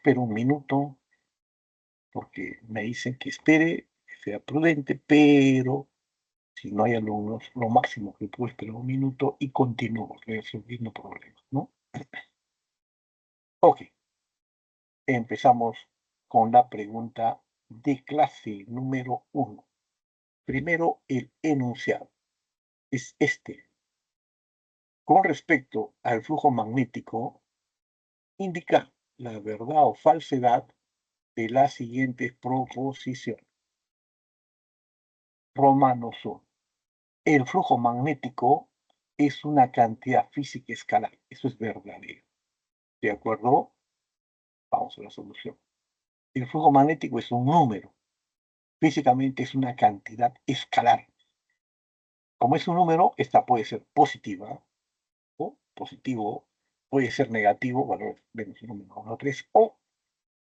espero un minuto porque me dicen que espere, que sea prudente, pero si no hay alumnos, lo máximo que puedo esperar un minuto y continúo resolviendo problemas, ¿no? Ok, empezamos con la pregunta de clase número 1. Primero, el enunciado. Es este. Con respecto al flujo magnético, indica la verdad o falsedad de las siguientes proposiciones. Romanos 1. El flujo magnético es una cantidad física escalar. Eso es verdadero. ¿De acuerdo? Vamos a la solución. El flujo magnético es un número. Físicamente es una cantidad escalar. Como es un número, esta puede ser positiva o positivo, puede ser negativo, valor menos 1, menos 1, 3, o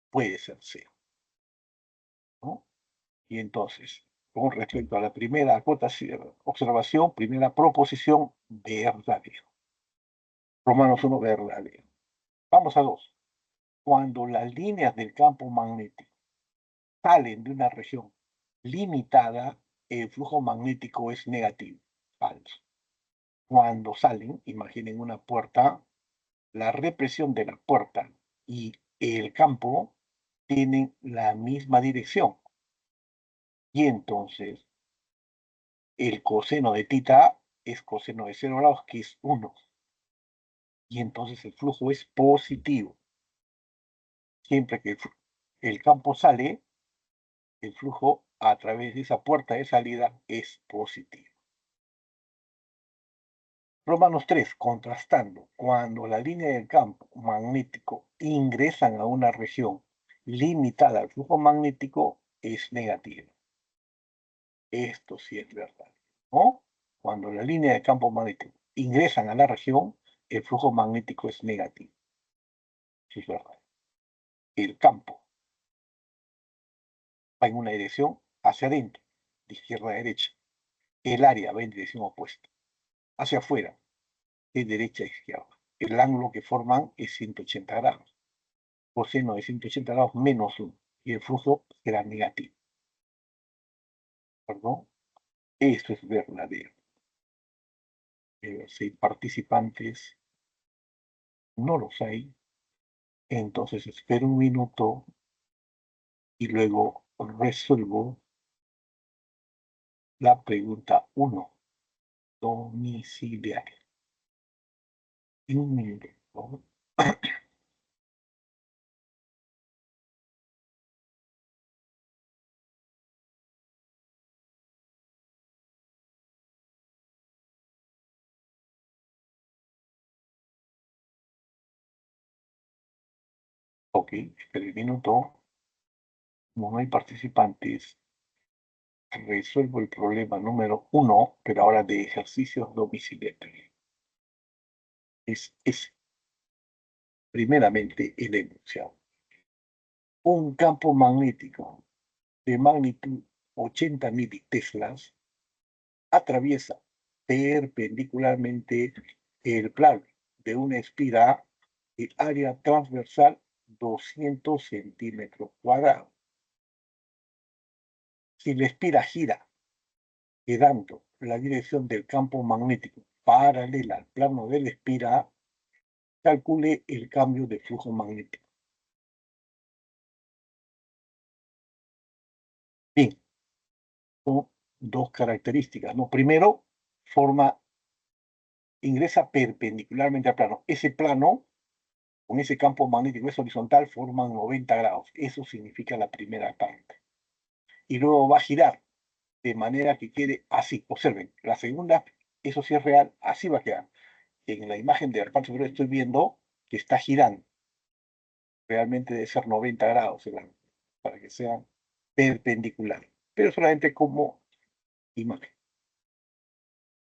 puede ser cero, ¿no? Y entonces, con respecto a la primera observación, primera proposición, verdadero. Romanos 1, verdadero. Vamos a 2. Cuando las líneas del campo magnético salen de una región limitada, el flujo magnético es negativo. Falso. Cuando salen, imaginen una puerta, la represión de la puerta y el campo tienen la misma dirección. Y entonces, el coseno de tita es coseno de 0 grados, que es 1. Y entonces el flujo es positivo. Siempre que el campo sale, el flujo a través de esa puerta de salida es positivo. Romanos 3, contrastando, cuando la línea del campo magnético ingresan a una región limitada al flujo magnético, es negativa. Esto sí es verdad, ¿no? Cuando la línea de campo magnético ingresan a la región, el flujo magnético es negativo. Eso es verdad. El campo va en una dirección hacia adentro, de izquierda a derecha. El área va en dirección opuesta, hacia afuera, de derecha a izquierda. El ángulo que forman es 180 grados. Coseno de 180 grados menos 1. Y el flujo será negativo. ¿Perdón? Esto es verdadero. 6 participantes. No los hay. Entonces espero un minuto y luego resuelvo la pregunta 1, domiciliaria. En un minuto, por favor. Ok, espero un minuto. Como no hay participantes, resuelvo el problema número 1, pero ahora de ejercicios domiciliarios. Es primeramente el enunciado. Un campo magnético de magnitud 80 militeslas atraviesa perpendicularmente el plano de una espira de área transversal 200 centímetros cuadrados. Si la espira gira, quedando la dirección del campo magnético paralela al plano de la espira, calcule el cambio de flujo magnético. Bien, son dos características, ¿no? Primero, ingresa perpendicularmente al plano. Ese plano, con ese campo magnético es horizontal, forman 90 grados. Eso significa la primera parte. Y luego va a girar de manera que quede así. Observen, la segunda, eso sí es real, así va a quedar. En la imagen de la parte superior estoy viendo que está girando. Realmente debe ser 90 grados el ángulo, para que sea perpendicular. Pero solamente como imagen.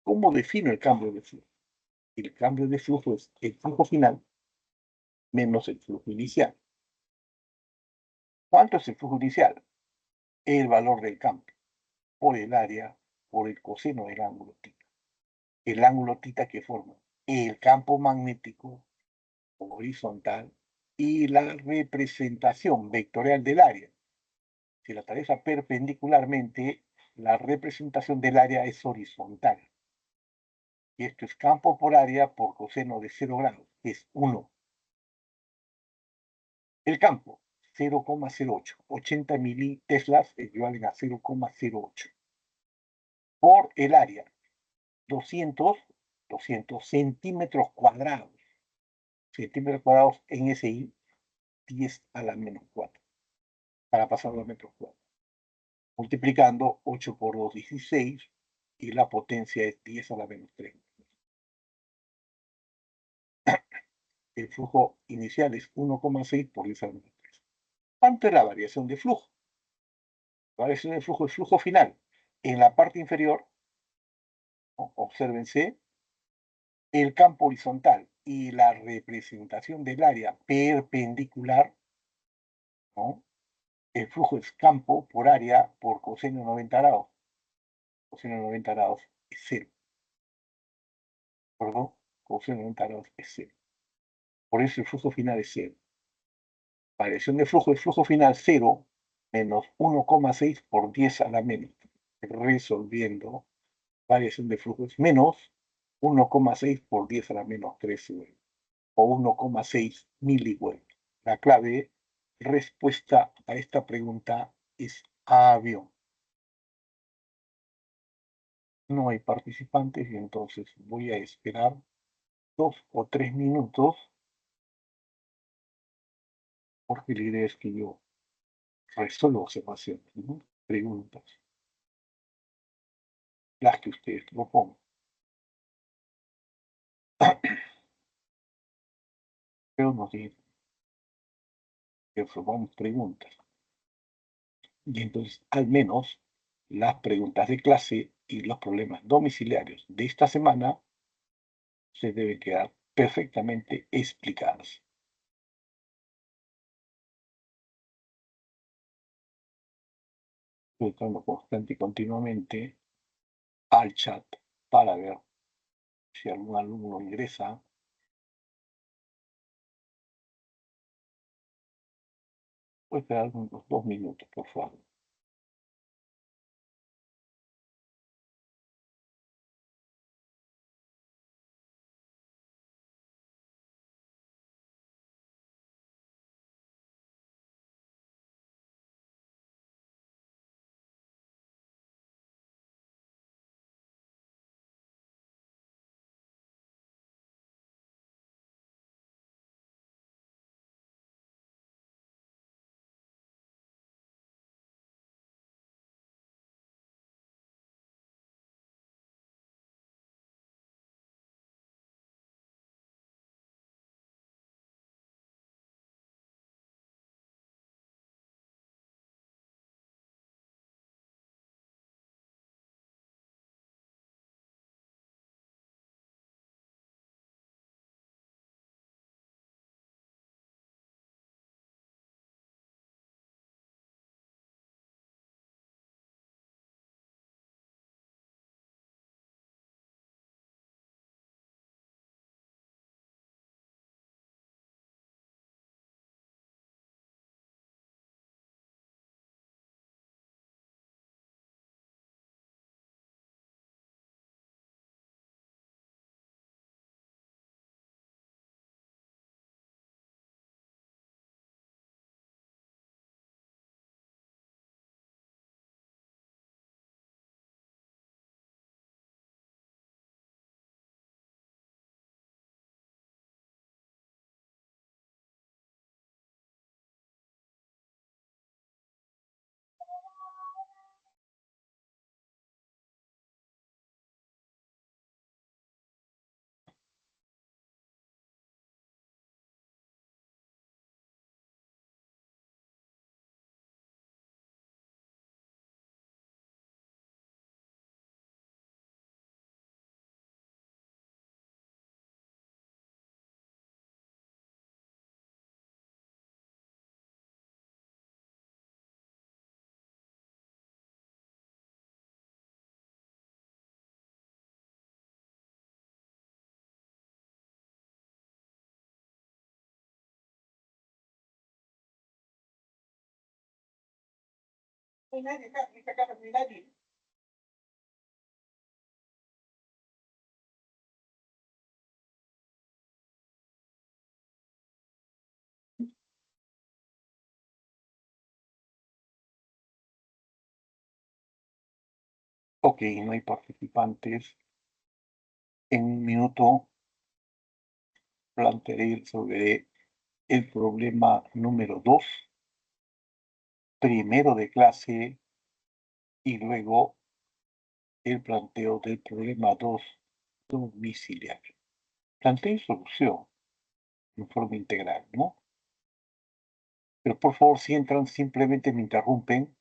¿Cómo defino el cambio de flujo? El cambio de flujo es el flujo final menos el flujo inicial. ¿Cuánto es el flujo inicial? El valor del campo por el área por el coseno del ángulo tita. El ángulo tita que forma el campo magnético horizontal y la representación vectorial del área. Si la atraviesa perpendicularmente, la representación del área es horizontal. Y esto es campo por área por coseno de 0 grados, que es 1. El campo, 0,08. 80 militeslas equivalen a 0,08. Por el área, 200 centímetros cuadrados. Centímetros cuadrados en SI, 10 a la menos 4. Para pasarlo a metros cuadrados. Multiplicando 8 por 2, 16. Y la potencia es 10 a la menos 3. El flujo inicial es 1,6 por 10 a la menos 3. ¿Cuánto es la variación de flujo? La variación de flujo es flujo final. En la parte inferior, obsérvense, el campo horizontal y la representación del área perpendicular, ¿no? El flujo es campo por área por coseno de 90 grados. Coseno de 90 grados es 0. ¿Perdón? Coseno de 90 grados es 0. Por eso el flujo final es 0. Variación de flujo es flujo final 0 menos 1,6 por 10 a la menos. Resolviendo, variación de flujo es menos 1,6 por 10 a la menos 13 o 1,6 milivueltos. La clave respuesta a esta pregunta es avión. No hay participantes y entonces voy a esperar 2 o 3 minutos porque la idea es que yo resuelva observaciones, ¿no? Preguntas, las que ustedes propongan. Pero nos dicen que resolvamos preguntas. Y entonces, al menos, las preguntas de clase y los problemas domiciliarios de esta semana se deben quedar perfectamente explicadas. Estoy entrando constante y continuamente al chat para ver si algún alumno ingresa. Voy a esperar unos 2 minutos, por favor. No hay nadie acá, en esta casa no hay nadie. Ok, no hay participantes. En un minuto plantearé sobre el problema número 2, primero de clase, y luego el planteo del problema 2 domiciliario. Planteo y solución en forma integral, ¿no? Pero por favor, si entran, simplemente me interrumpen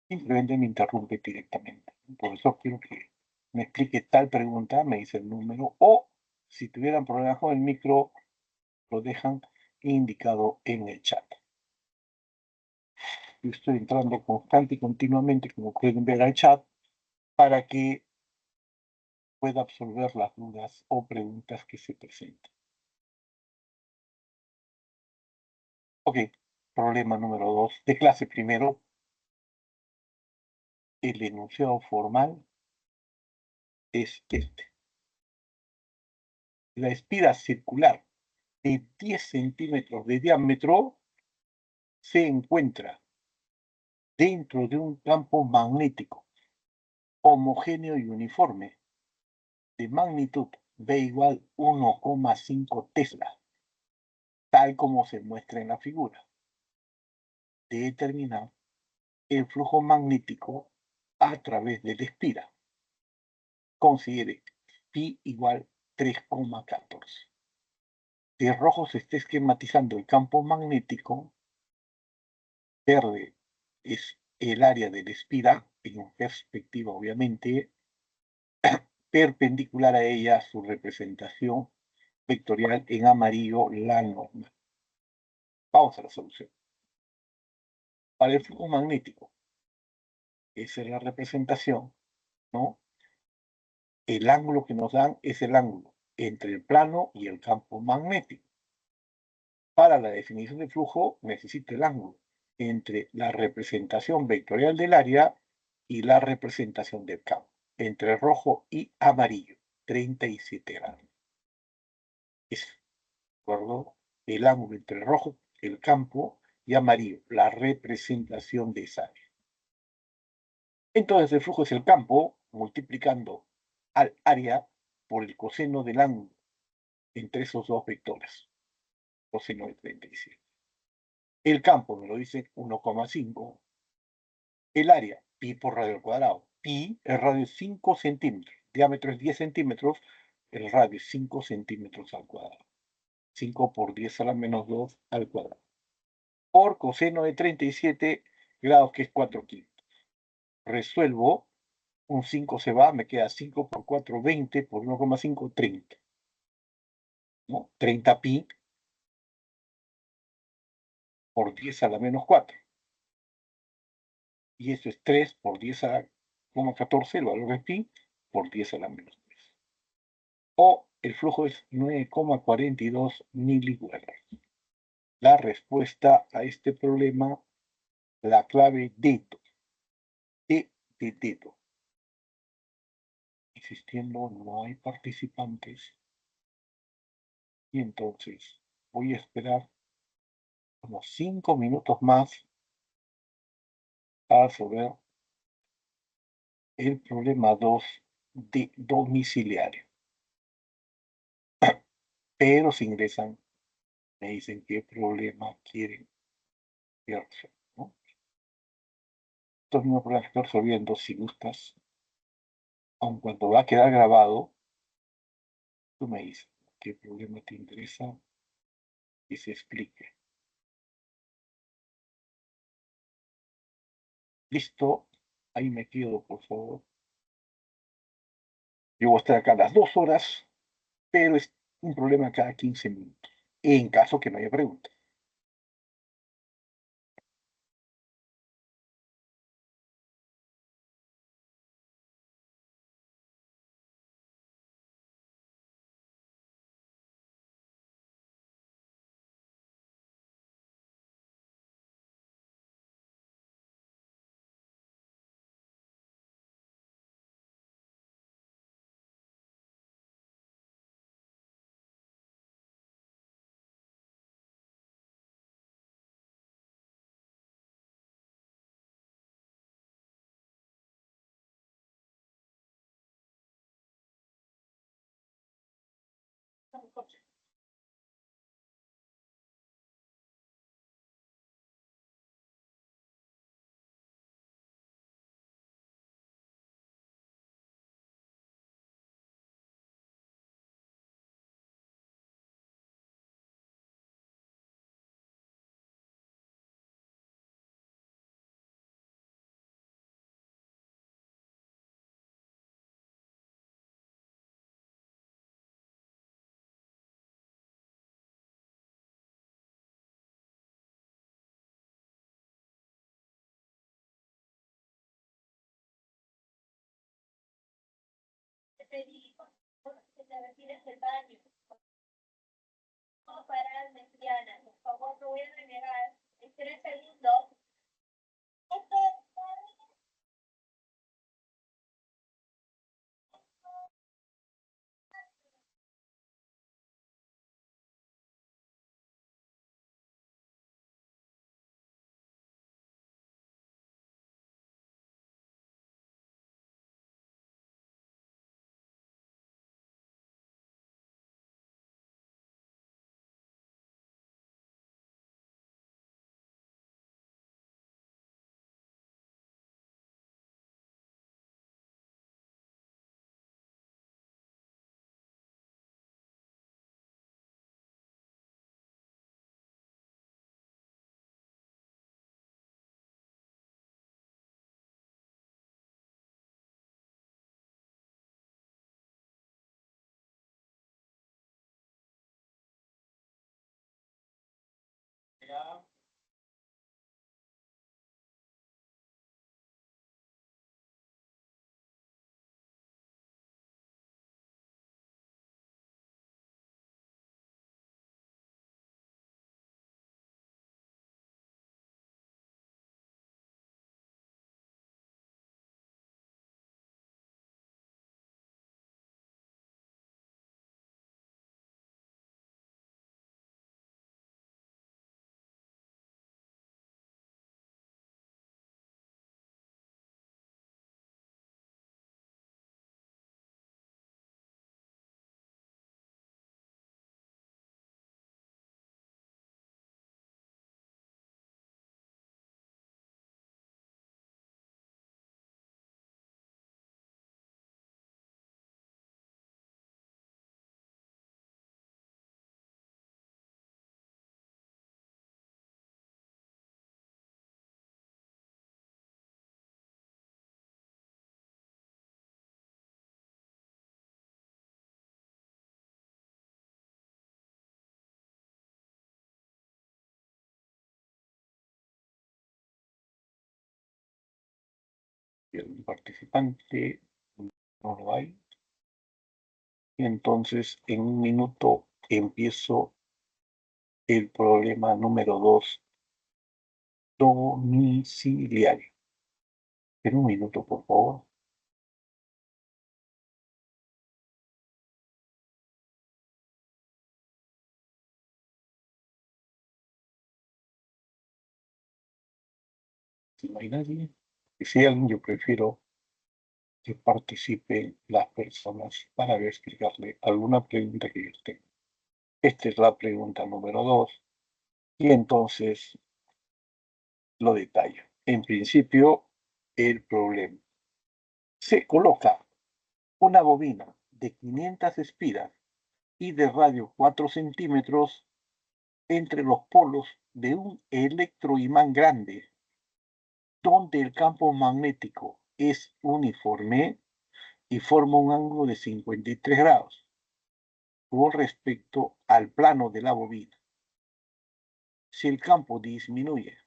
directamente. Profesor, quiero que me explique tal pregunta, me dice el número, o si tuvieran problemas con el micro, lo dejan indicado en el chat. Yo estoy entrando constante y continuamente, como pueden ver, al chat para que pueda absorber las dudas o preguntas que se presenten. Ok, problema número 2 de clase primero. El enunciado formal es este. La espira circular de 10 centímetros de diámetro se encuentra dentro de un campo magnético homogéneo y uniforme de magnitud B igual 1,5 Tesla, tal como se muestra en la figura. Determinar el flujo magnético a través de la espira. Considere pi igual 3,14. De rojo se está esquematizando el campo magnético, verde es el área de la espira, en perspectiva obviamente, perpendicular a ella su representación vectorial en amarillo la norma. Vamos a la solución. Para el flujo magnético, esa es la representación, ¿no? El ángulo que nos dan es el ángulo entre el plano y el campo magnético. Para la definición de flujo necesito el ángulo entre la representación vectorial del área y la representación del campo, entre rojo y amarillo, 37 grados. Es, ¿de acuerdo? El ángulo entre rojo, el campo, y amarillo, la representación de esa área. Entonces el flujo es el campo multiplicando al área por el coseno del ángulo entre esos dos vectores, coseno de 37. El campo me lo dice 1,5. El área, pi por radio al cuadrado. Pi, el radio es 5 centímetros. Diámetro es 10 centímetros. El radio es 5 centímetros al cuadrado. 5 por 10 a la menos 2 al cuadrado. Por coseno de 37 grados, que es 4 quintos. Resuelvo. Un 5 se va, me queda 5 por 4, 20, por 1,5, 30. ¿No? 30 pi por 10 a la menos 4. Y eso es 3 por 10 a la 14, el valor de pi, por 10 a la menos 3. O el flujo es 9,42 milivueltas. La respuesta a este problema, la clave dedo, de dedo. Insistiendo, no hay participantes. Y entonces voy a esperar unos 5 minutos más para resolver el problema 2 de domiciliario. Pero si ingresan, me dicen qué problema quieren resolver, ¿no? Estos mismos problemas que estoy resolviendo, si gustas, aun cuando va a quedar grabado, tú me dices qué problema te interesa y se explique. Listo, ahí me quedo, por favor. Yo voy a estar acá las 2 horas, pero es un problema cada 15 minutos, en caso que no haya preguntas. El participante no lo hay. Y entonces, en un minuto empiezo el problema número 2, domiciliario. En un minuto, por favor. Si no hay nadie, y si hay alguien, yo prefiero que participen las personas para explicarle alguna pregunta que yo tengo. Esta es la pregunta número 2, y entonces lo detallo. En principio, el problema. Se coloca una bobina de 500 espiras y de radio 4 centímetros entre los polos de un electroimán grande, donde el campo magnético es uniforme y forma un ángulo de 53 grados con respecto al plano de la bobina. Si el campo disminuye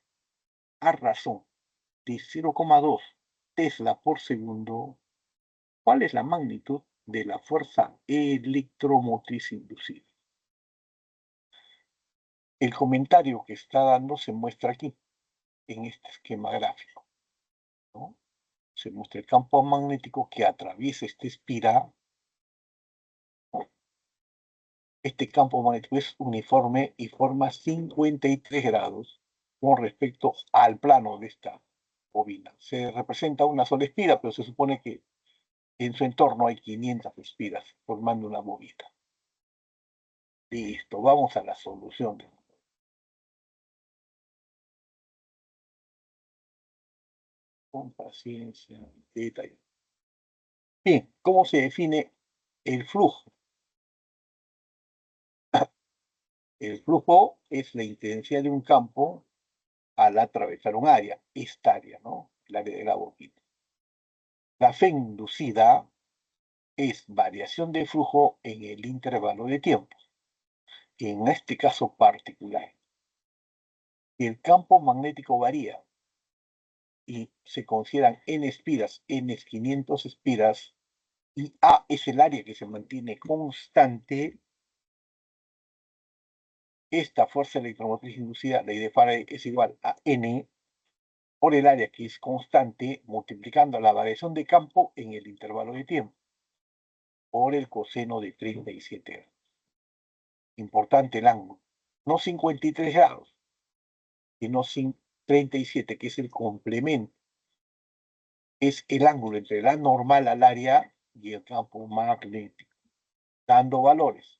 a razón de 0,2 Tesla por segundo, ¿cuál es la magnitud de la fuerza electromotriz inducida? El comentario que está dando se muestra aquí, en este esquema gráfico, ¿no? Se muestra el campo magnético que atraviesa esta espira. Este campo magnético es uniforme y forma 53 grados con respecto al plano de esta bobina. Se representa una sola espira, pero se supone que en su entorno hay 500 espiras formando una bobina. Listo, vamos a la solución. Con paciencia, detalle. Bien, ¿cómo se define el flujo? El flujo es la intensidad de un campo al atravesar un área, esta área, ¿no? El área de la bobina. La fe inducida es variación de flujo en el intervalo de tiempo. En este caso particular, el campo magnético varía y se consideran n espiras, n 500 espiras, y A es el área que se mantiene constante, esta fuerza electromotriz inducida, ley de Faraday, es igual a N por el área que es constante multiplicando la variación de campo en el intervalo de tiempo por el coseno de 37 grados. Importante el ángulo. No 53 grados, sino 37, que es el complemento. Es el ángulo entre la normal al área y el campo magnético, dando valores.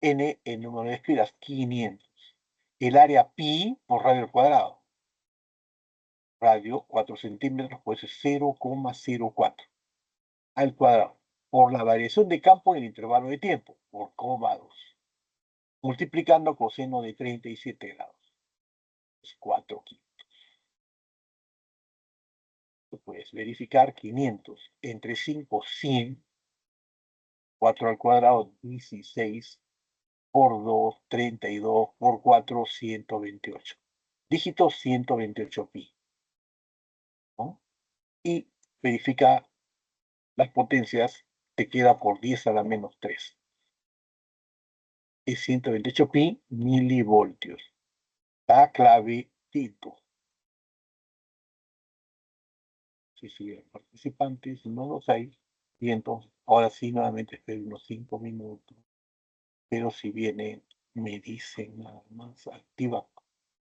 N, el número de espiras, 500. El área pi por radio al cuadrado. Radio, 4 centímetros, pues es 0,04 al cuadrado. Por la variación de campo en el intervalo de tiempo, por coma 2. Multiplicando coseno de 37 grados. Es 4 quintos. Puedes verificar 500 entre 5, 100. 4 al cuadrado, 16. Por 2, 32. Por 4, 128. Dígito 128 pi. ¿No? Y verifica las potencias, te queda por 10 a la menos 3. Es 128 pi milivoltios. La clave Tito. Si siguen participantes, no los hay. Y entonces, ahora sí, nuevamente espero unos 5 minutos. Pero si viene, me dicen nada más, activa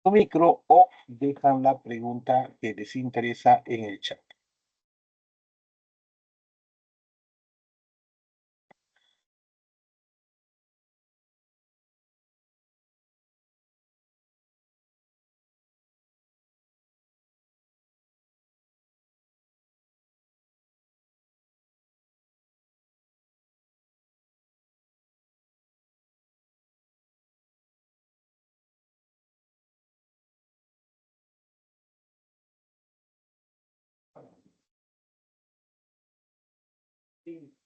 tu micro o dejan la pregunta que les interesa en el chat. Sí.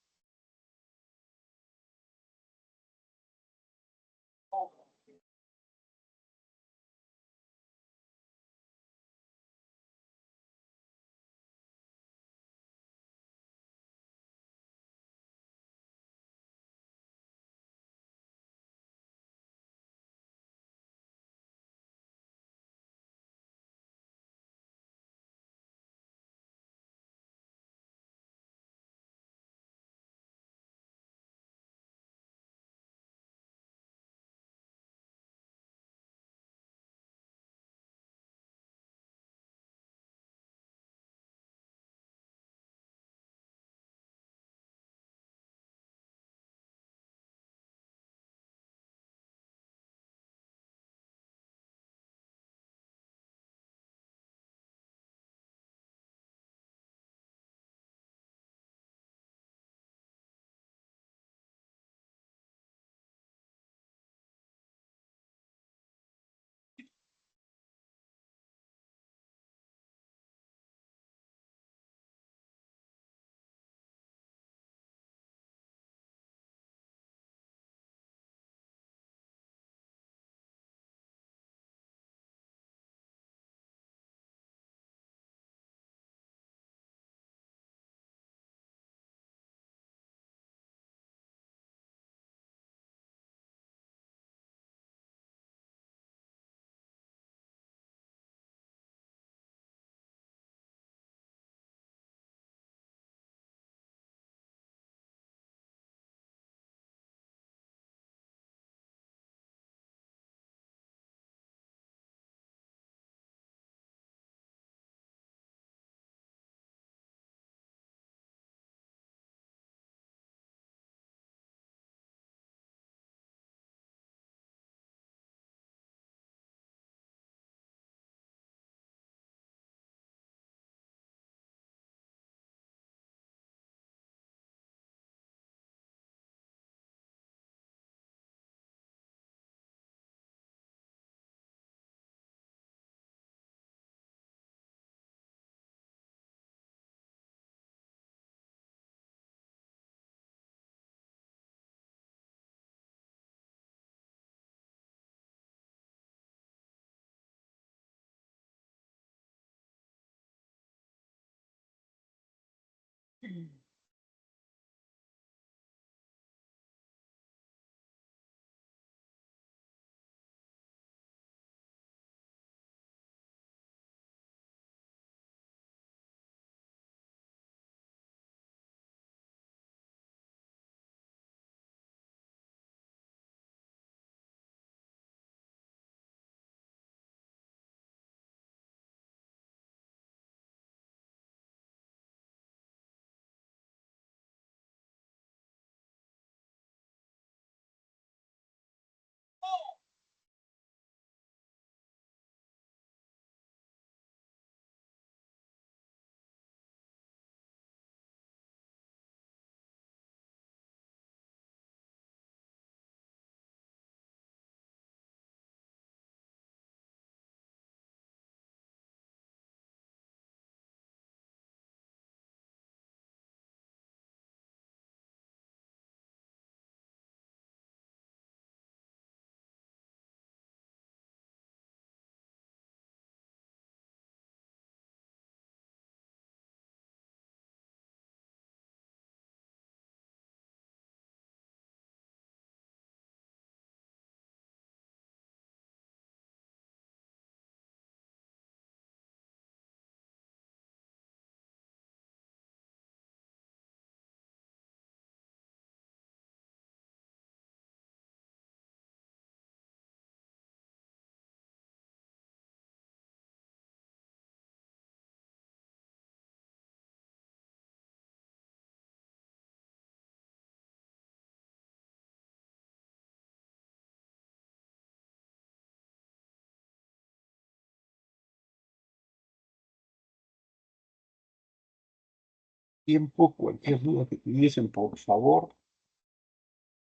Tiempo, cualquier duda que tuviesen, por favor,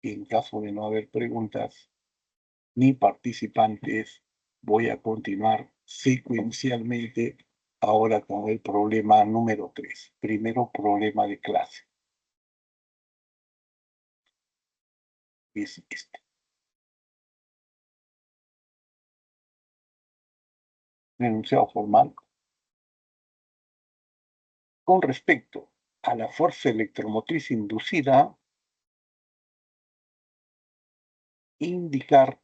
en caso de no haber preguntas ni participantes, voy a continuar secuencialmente ahora con el problema número 3. Primero problema de clase. Es este. Enunciado formal. Con respecto a la fuerza electromotriz inducida, indicar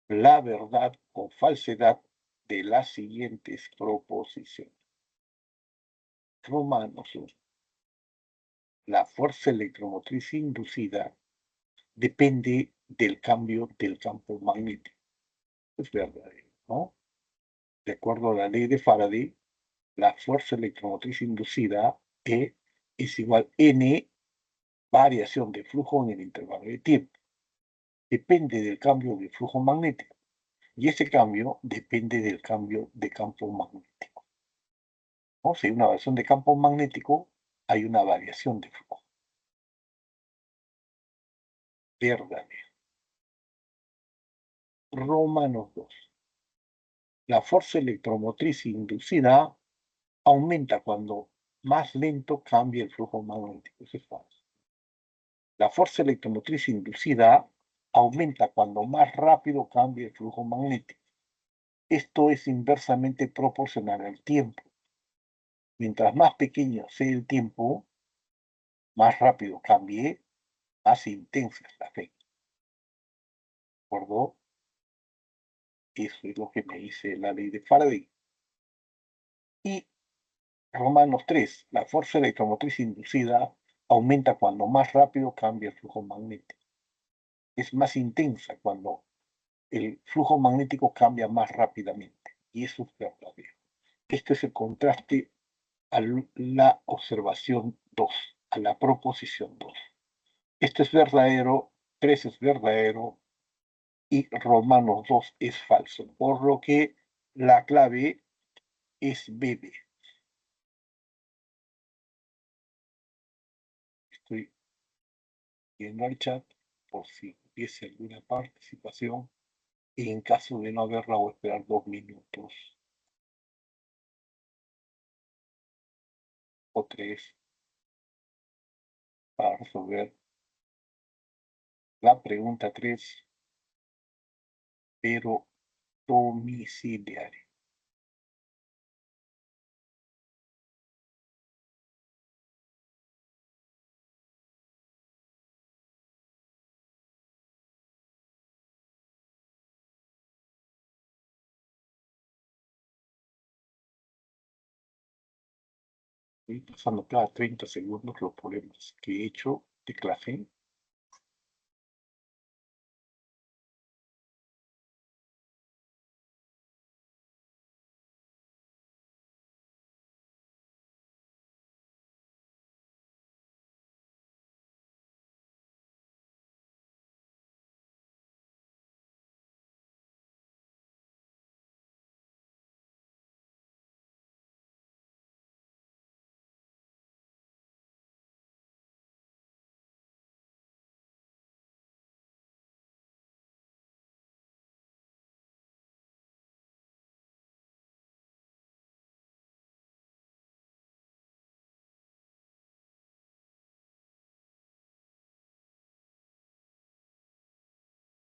la verdad o falsedad de las siguientes proposiciones. Romanos 1. La fuerza electromotriz inducida depende del cambio del campo magnético. Es verdadero, ¿no? De acuerdo a la ley de Faraday, la fuerza electromotriz inducida E es igual a N variación de flujo en el intervalo de tiempo. Depende del cambio de flujo magnético y ese cambio depende del cambio de campo magnético. ¿No? Si hay una variación de campo magnético, hay una variación de flujo. Verdadero. Romanos 2. La fuerza electromotriz inducida aumenta cuando más lento cambia el flujo magnético. Eso es falso. La fuerza electromotriz inducida aumenta cuando más rápido cambia el flujo magnético. Esto es inversamente proporcional al tiempo. Mientras más pequeño sea el tiempo, más rápido cambie, más intensa es la fe. ¿De acuerdo? Eso es lo que me dice la ley de Faraday. Y Romanos 3. La fuerza electromotriz inducida aumenta cuando más rápido cambia el flujo magnético. Es más intensa cuando el flujo magnético cambia más rápidamente. Y eso es verdadero. Este es el contraste a la observación 2, a la proposición 2. Esto es verdadero, 3 es verdadero y Romanos 2 es falso. Por lo que la clave es BB. Estoy viendo el chat por si hubiese alguna participación y en caso de no haberla voy a esperar 2 minutos o 3 para resolver la pregunta 3, pero domiciliario. Estoy pasando cada 30 segundos los problemas que he hecho de clase.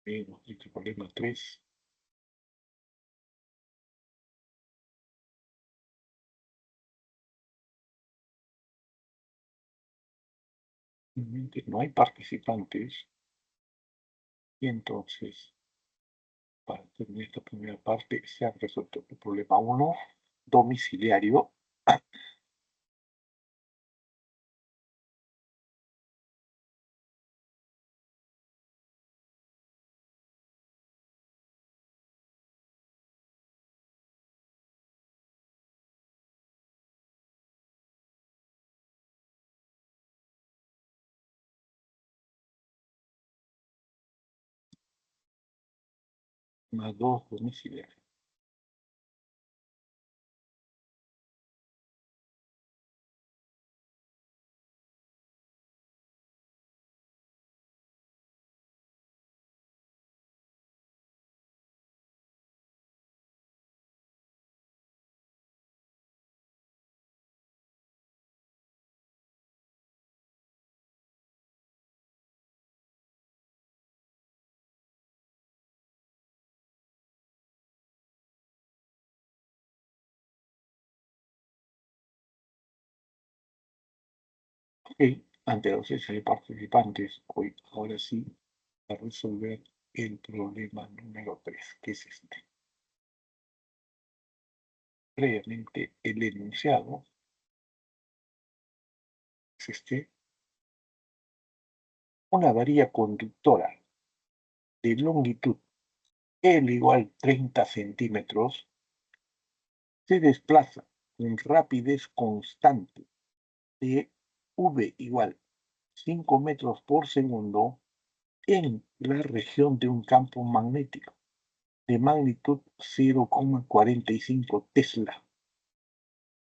Este problema 3. No hay participantes y entonces para terminar esta primera parte se ha resuelto el problema 1 domiciliario más 2 domiciliario. Ok, ante la ausencia de participantes, hoy, ahora sí, a resolver el problema número 3, que es este. Previamente, el enunciado es este. Una varilla conductora de longitud L igual 30 centímetros se desplaza con rapidez constante de V igual 5 metros por segundo en la región de un campo magnético de magnitud 0,45 Tesla,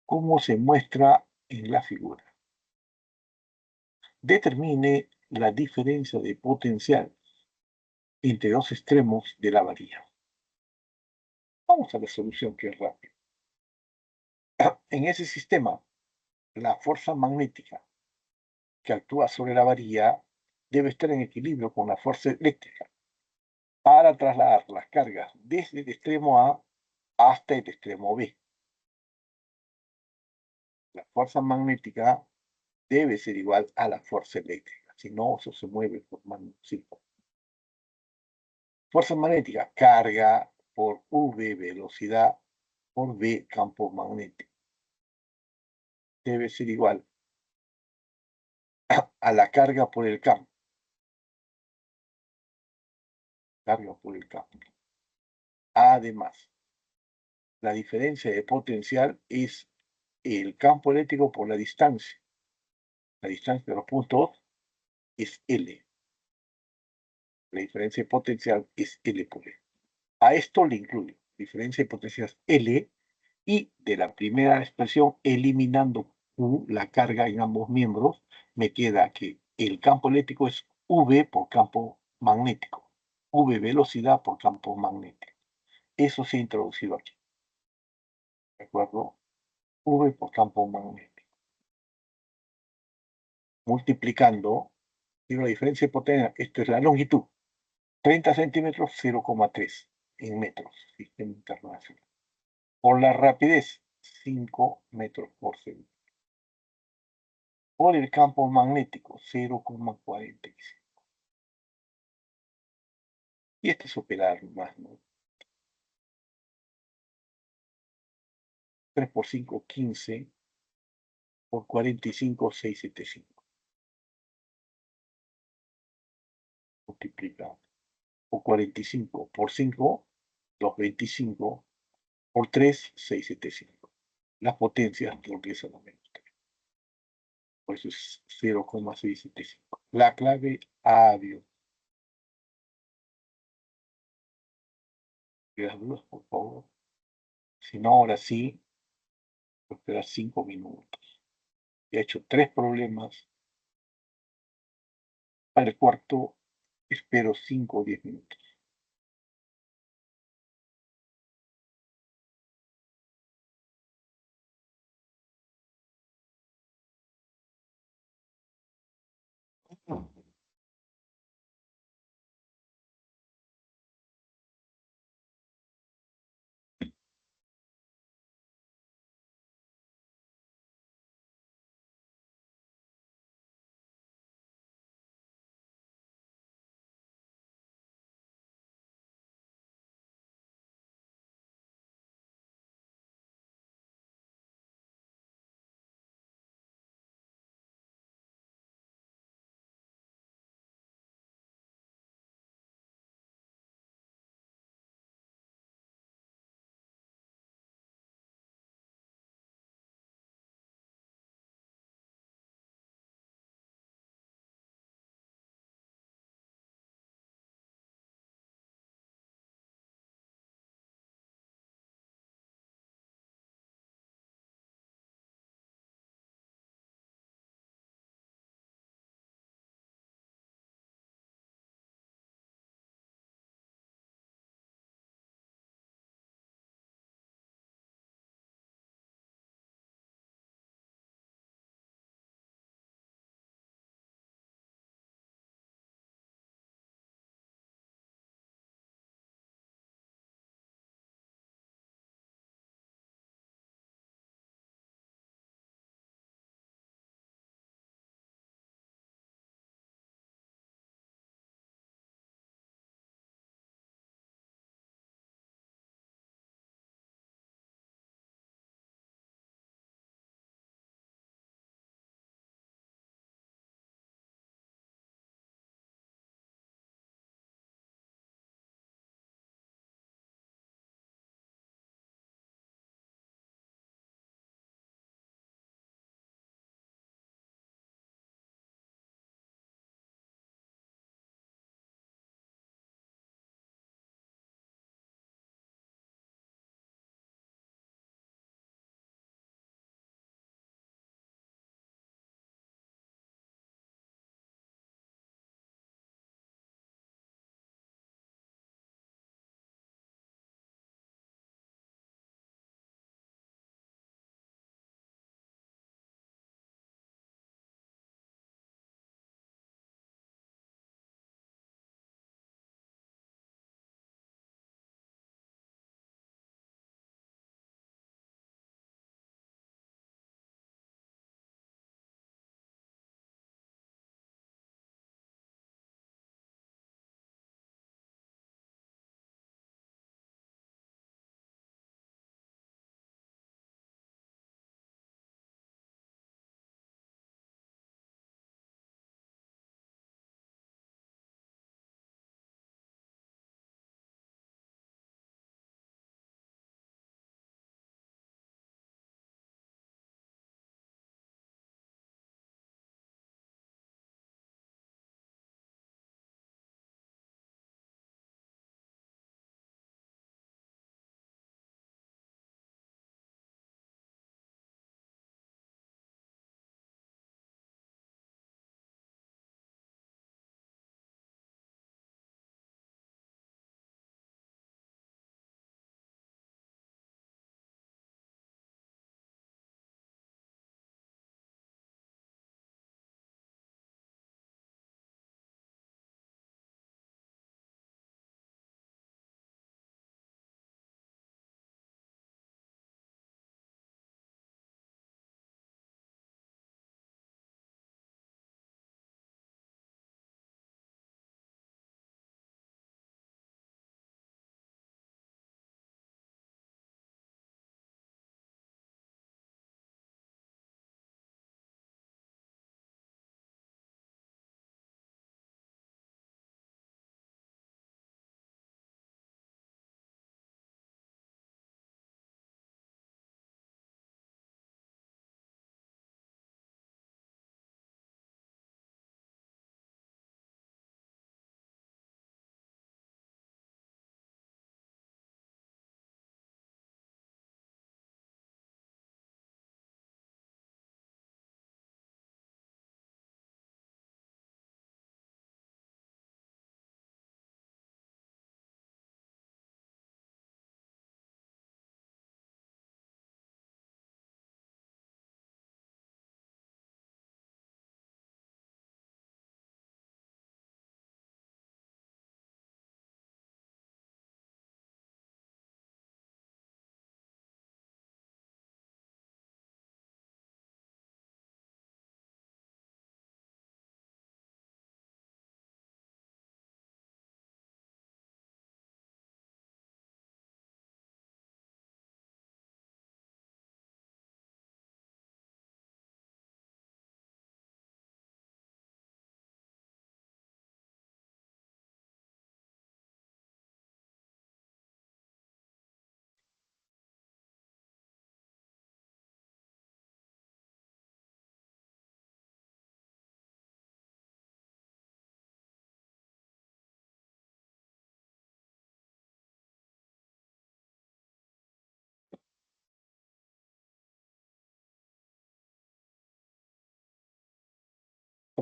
como se muestra en la figura. Determine la diferencia de potencial entre los extremos de la varilla. Vamos a la solución que es rápida. En ese sistema, la fuerza magnética que actúa sobre la varilla debe estar en equilibrio con la fuerza eléctrica para trasladar las cargas desde el extremo A hasta el extremo B. La fuerza magnética debe ser igual a la fuerza eléctrica, si no, eso se mueve formando un círculo. Fuerza magnética, carga por V, velocidad, por V, campo magnético. Debe ser igual a la carga por el campo. Carga por el campo. Además, la diferencia de potencial es el campo eléctrico por la distancia. La distancia de los puntos es L. La diferencia de potencial es L por E. A esto le incluye diferencia de potencial L y de la primera expresión, eliminando Q, la carga en ambos miembros, me queda que el campo eléctrico es V por campo magnético. V velocidad por campo magnético. Eso se ha introducido aquí. ¿De acuerdo? V por campo magnético. Multiplicando, digo la diferencia de potencia, esto es la longitud. 30 centímetros, 0,3 en metros, sistema internacional. Por la rapidez, 5 metros por segundo. Por el campo magnético, 0,45. Y este es operar más, ¿no? 3 por 5, 15. Por 45, 675. Multiplicado. Por 45, por 5, 225. Por 3, 675. Las potencias empiezan a menos. Por eso es 0,675. La clave avión. Las dudas, por favor. Si no, ahora sí, voy a esperar 5 minutos. He hecho 3 problemas. Para el cuarto, espero 5 o 10 minutos.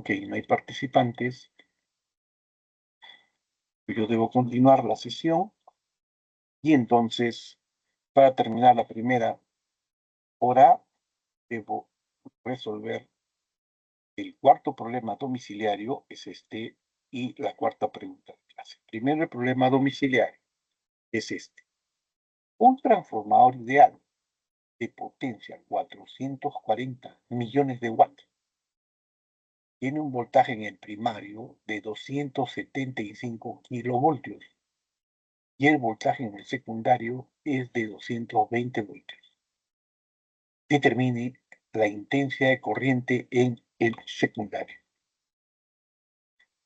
Ok, no hay participantes. Yo debo continuar la sesión. Y entonces, para terminar la primera hora, debo resolver el cuarto problema domiciliario, es este, y la cuarta pregunta de clase. Primero, el problema domiciliario es este. Un transformador ideal de potencia 440 millones de watts tiene un voltaje en el primario de 275 kilovoltios y el voltaje en el secundario es de 220 voltios. Determine la intensidad de corriente en el secundario.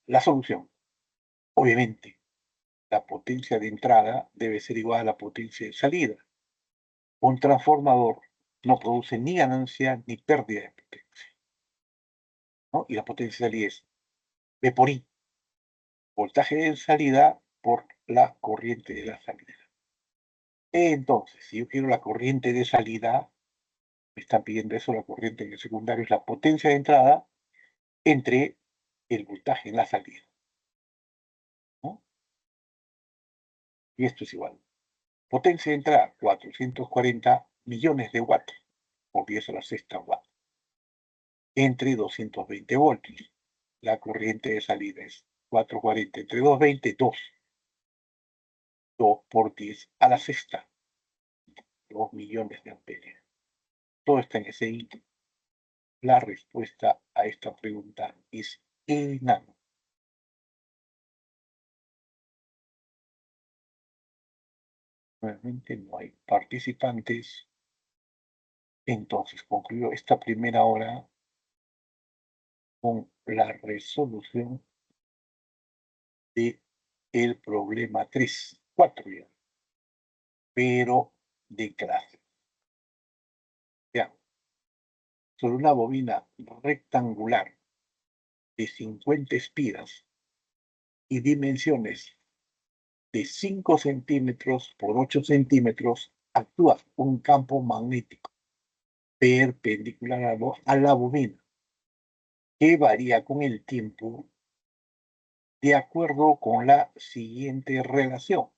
La solución. Obviamente, la potencia de entrada debe ser igual a la potencia de salida. Un transformador no produce ni ganancia ni pérdida de potencia, ¿no? Y la potencia de salida es V por I, voltaje de salida por la corriente de la salida. Entonces, si yo quiero la corriente de salida, me están pidiendo eso, la corriente en el secundario es la potencia de entrada entre el voltaje en la salida, ¿no? Y esto es igual. Potencia de entrada, 440 millones de watts, por 10 a la sexta watts, entre 220 voltios. La corriente de salida es 440 entre 220, 2. 2 por 10 a la sexta, 2 millones de amperios. Todo está en ese ítem. La respuesta a esta pregunta es enano. Nuevamente no hay participantes. Entonces concluyo esta primera hora con la resolución de el problema 3, 4 ya, pero de clase. Ya, sobre una bobina rectangular de 50 espiras y dimensiones de 5 centímetros por 8 centímetros, actúa un campo magnético perpendicular a la bobina, que varía con el tiempo de acuerdo con la siguiente relación.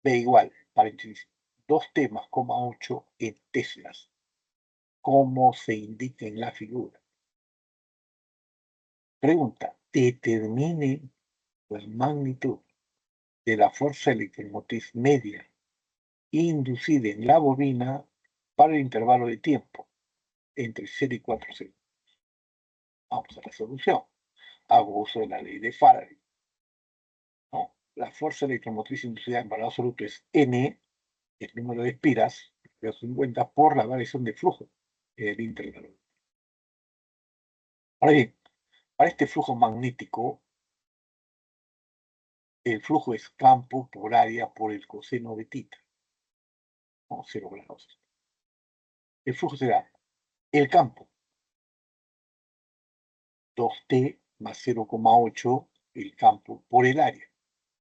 B igual, paréntesis, 2T+,8 en teslas, como se indica en la figura. Pregunta, determine la magnitud de la fuerza electromotriz media inducida en la bobina para el intervalo de tiempo entre 0 y 4 segundos. Vamos a la solución. Hago uso de la ley de Faraday, ¿no? La fuerza electromotriz inducida en valor absoluto es N, el número de espiras, 50, por la variación de flujo del intervalo. Ahora bien, para este flujo magnético, el flujo es campo por área por el coseno de θ, ¿no? 0 grados. El flujo será el campo, 2T más 0,8, el campo por el área.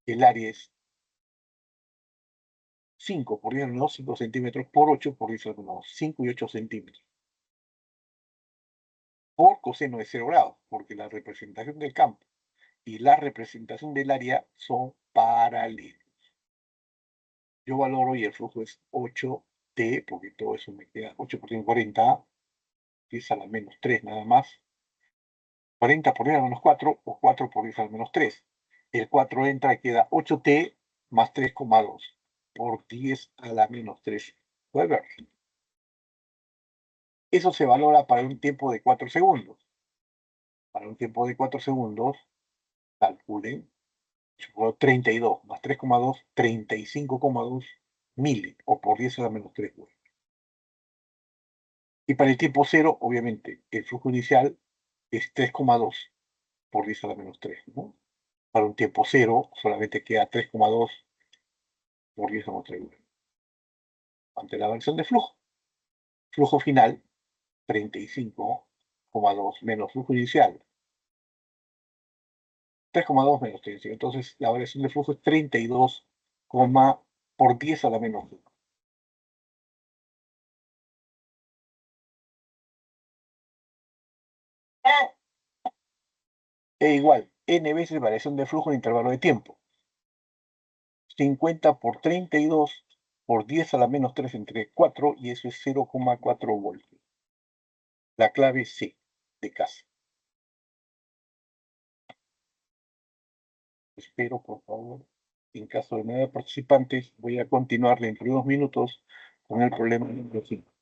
El área es 5 por 10 menos 5 centímetros por 8 por 10 menos 5 y 8 centímetros. Por coseno de 0 grados, porque la representación del campo y la representación del área son paralelos. Yo valoro y el flujo es 8T, porque todo eso me queda 8 por 140, 10 a la menos 3 nada más. 40 por 10 a la menos 4 o 4 por 10 a la menos 3. El 4 entra y queda 8T más 3,2 por 10 a la menos 3 Weber. Eso se valora para un tiempo de 4 segundos. Para un tiempo de 4 segundos, calculen 32 más 3,2, 35,2 mili, o por 10 a la menos 3 Weber. Y para el tiempo cero, obviamente, el flujo inicial es 3,2 por 10 a la menos 3, ¿no? Para un tiempo cero, solamente queda 3,2 por 10 a la menos 3. Ante la variación de flujo. Flujo final, 35,2 menos flujo inicial, 3,2 menos 35. Entonces, la variación de flujo es 32, por 10 a la menos 1. E igual, n veces variación de flujo en intervalo de tiempo. 50 por 32 por 10 a la menos 3 entre 4 y eso es 0,4 voltios. La clave C de casa. Espero, por favor. En caso de no haber participantes, voy a continuar dentro de unos minutos con el problema número 5.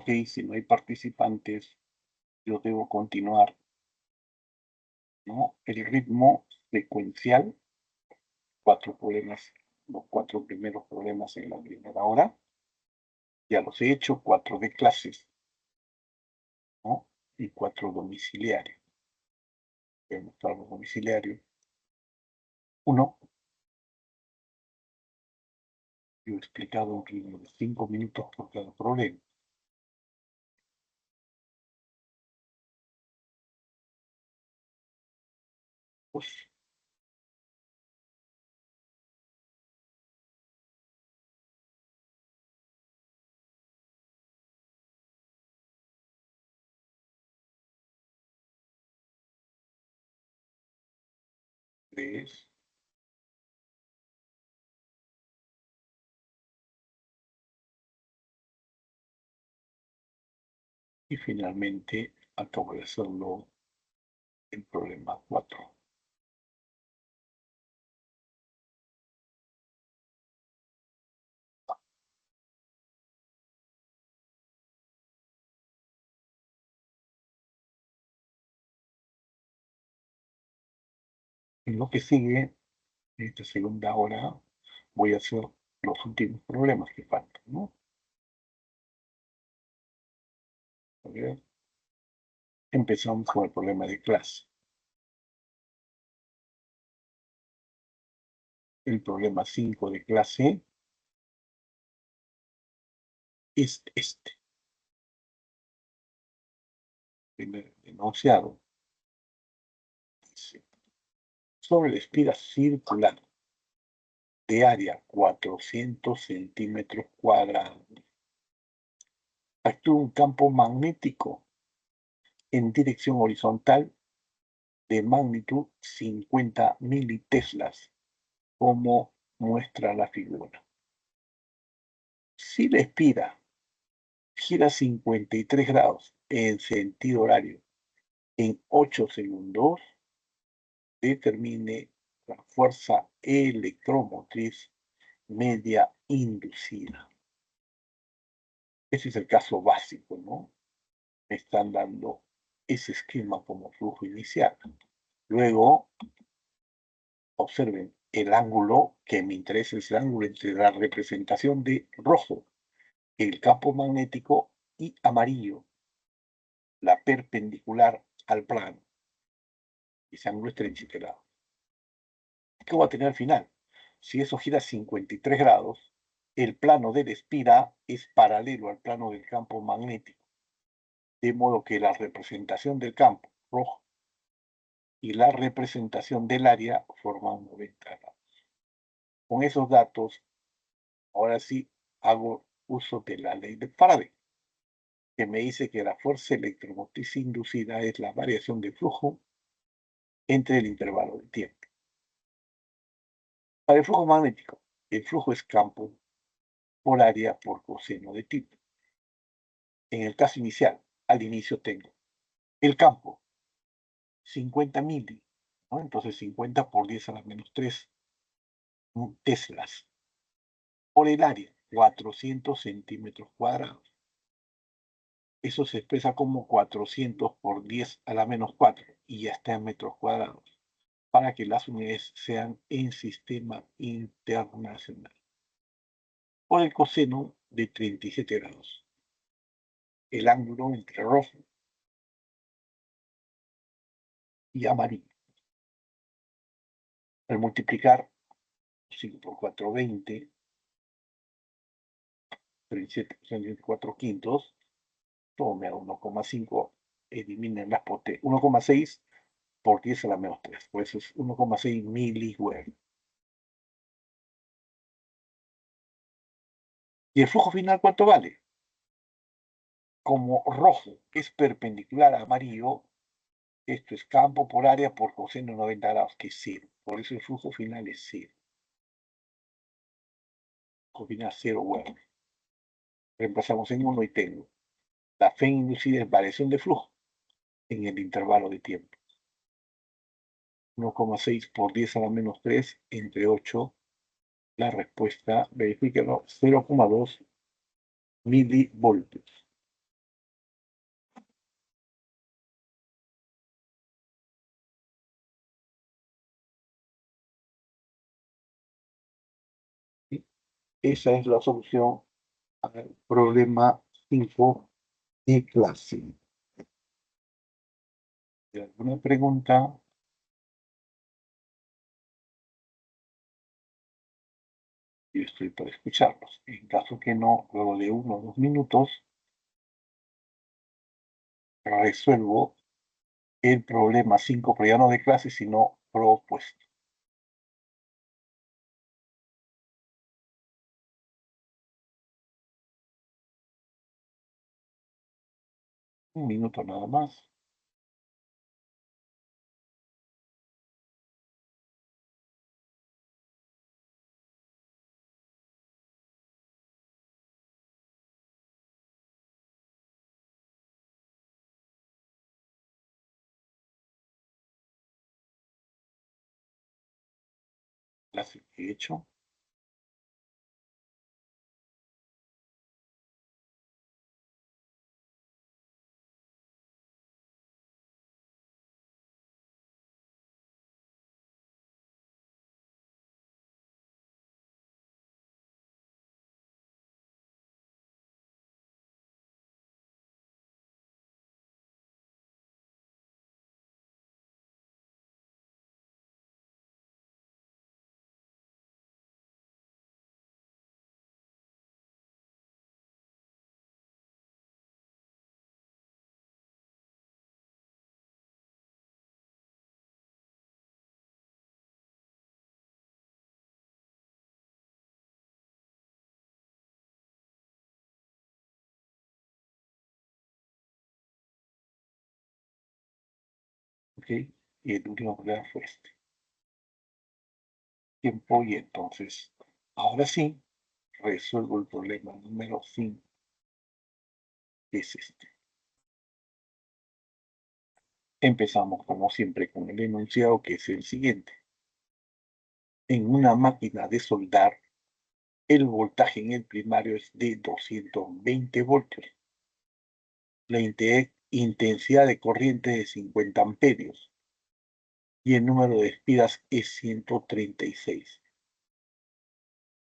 Ok, si no hay participantes, yo debo continuar, ¿no? El ritmo secuencial, 4 problemas, los 4 primeros problemas en la primera hora, ya los he hecho, 4 de clases, ¿no? Y 4 domiciliarios. Voy a mostrar los domiciliarios. Uno, yo he explicado un ritmo de 5 minutos por cada problema. 2, tres, y finalmente acabo de hacerlo en problema 4. En lo que sigue, en esta segunda hora, voy a hacer los últimos problemas que faltan, ¿no? A ver, empezamos con el problema de clase. El problema 5 de clase es este. Primer enunciado. Dice, sobre la espiga circular de área 400 centímetros cuadrados, actúa un campo magnético en dirección horizontal de magnitud 50 militeslas, como muestra la figura. Si la espiga gira 53 grados en sentido horario en 8 segundos, determine la fuerza electromotriz media inducida. Ese es el caso básico, ¿no? Me están dando ese esquema como flujo inicial. Luego, observen el ángulo que me interesa, es el ángulo entre la representación de rojo, el campo magnético, y amarillo, la perpendicular al plano. Ese ángulo es 37 grados. ¿Qué va a tener al final? Si eso gira 53 grados, el plano de la espiga es paralelo al plano del campo magnético, de modo que la representación del campo rojo y la representación del área forman 90 grados. Con esos datos, ahora sí hago uso de la ley de Faraday, que me dice que la fuerza electromotriz inducida es la variación de flujo entre el intervalo de tiempo. Para el flujo magnético, el flujo es campo por área por coseno de tipo. En el caso inicial, al inicio tengo el campo, 50 mili, ¿no? Entonces 50 por 10 a la menos 3 teslas, por el área, 400 centímetros cuadrados. Eso se expresa como 400 por 10 a la menos 4, y ya está en metros cuadrados, para que las unidades sean en sistema internacional. Por el coseno de 37 grados. El ángulo entre rojo y amarillo. Al multiplicar 5 por 4, 20, 37 por 4 quintos, todo me da 1,5, eliminen las potencias, 1,6 por 10 a la menos 3, pues eso es 1,6 miliweb. ¿Y el flujo final cuánto vale? Como rojo es perpendicular a amarillo, esto es campo por área por coseno de 90 grados, que es 0. Por eso el flujo final es 0. Flujo final 0 web. Reemplazamos en 1 y tengo la fe inducida es variación de flujo en el intervalo de tiempo. 1,6 por 10 a la menos 3 entre 8. La respuesta, verifíquenlo, 0,2 milivoltios. Esa es la solución al problema 5 de clase. ¿Alguna pregunta? Yo estoy para escucharlos. En caso que no, luego de 1 o 2 minutos, resuelvo el problema 5, pero ya no de clase, sino propuesto. 1 minuto nada más. Clase que he hecho. ¿Ok? Y el último problema fue este. Tiempo y entonces, ahora sí, resuelvo el problema número 5, que es este. Empezamos, como siempre, con el enunciado, que es el siguiente. En una máquina de soldar, el voltaje en el primario es de 220 voltios. La intensidad de corriente es de 50 amperios y el número de espiras es 136.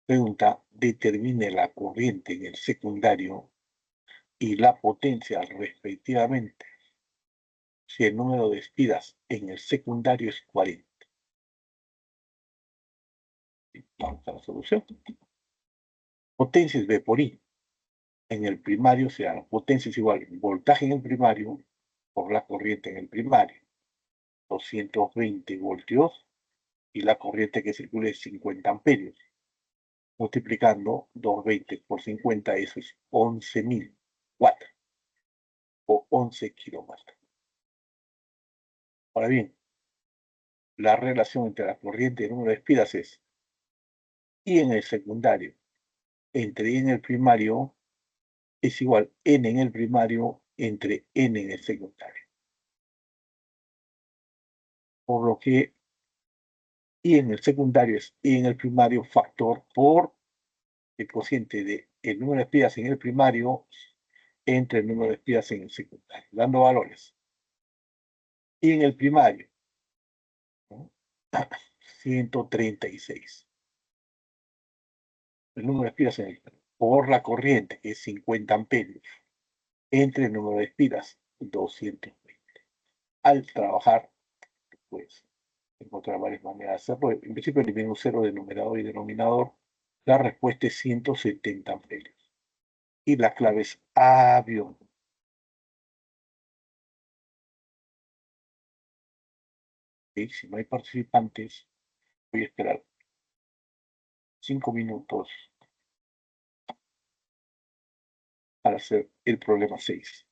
Pregunta, determine la corriente en el secundario y la potencia respectivamente si el número de espiras en el secundario es 40. Vamos a la solución. Potencia es V por I. En el primario será la potencia es igual voltaje en el primario por la corriente en el primario, 220 voltios, y la corriente que circula es 50 amperios. Multiplicando 220 por 50, eso es 11.000 watts o 11 kilovatios. Ahora bien, la relación entre la corriente y el número de espiras es I en el secundario entre I en el primario es igual N en el primario entre N en el secundario. Por lo que I en el secundario es I en el primario factor por el cociente de el número de espiras en el primario entre el número de espiras en el secundario, dando valores. I en el primario, ¿no? 136. El número de espiras en el por la corriente, que es 50 amperios, entre el número de espiras, 220. Al trabajar, pues, encontrar varias maneras de hacerlo. En principio, elimino un cero de numerador y denominador. La respuesta es 170 amperios. Y la clave es avión. ¿Sí? Si no hay participantes, voy a esperar 5 minutos para hacer el problema 6.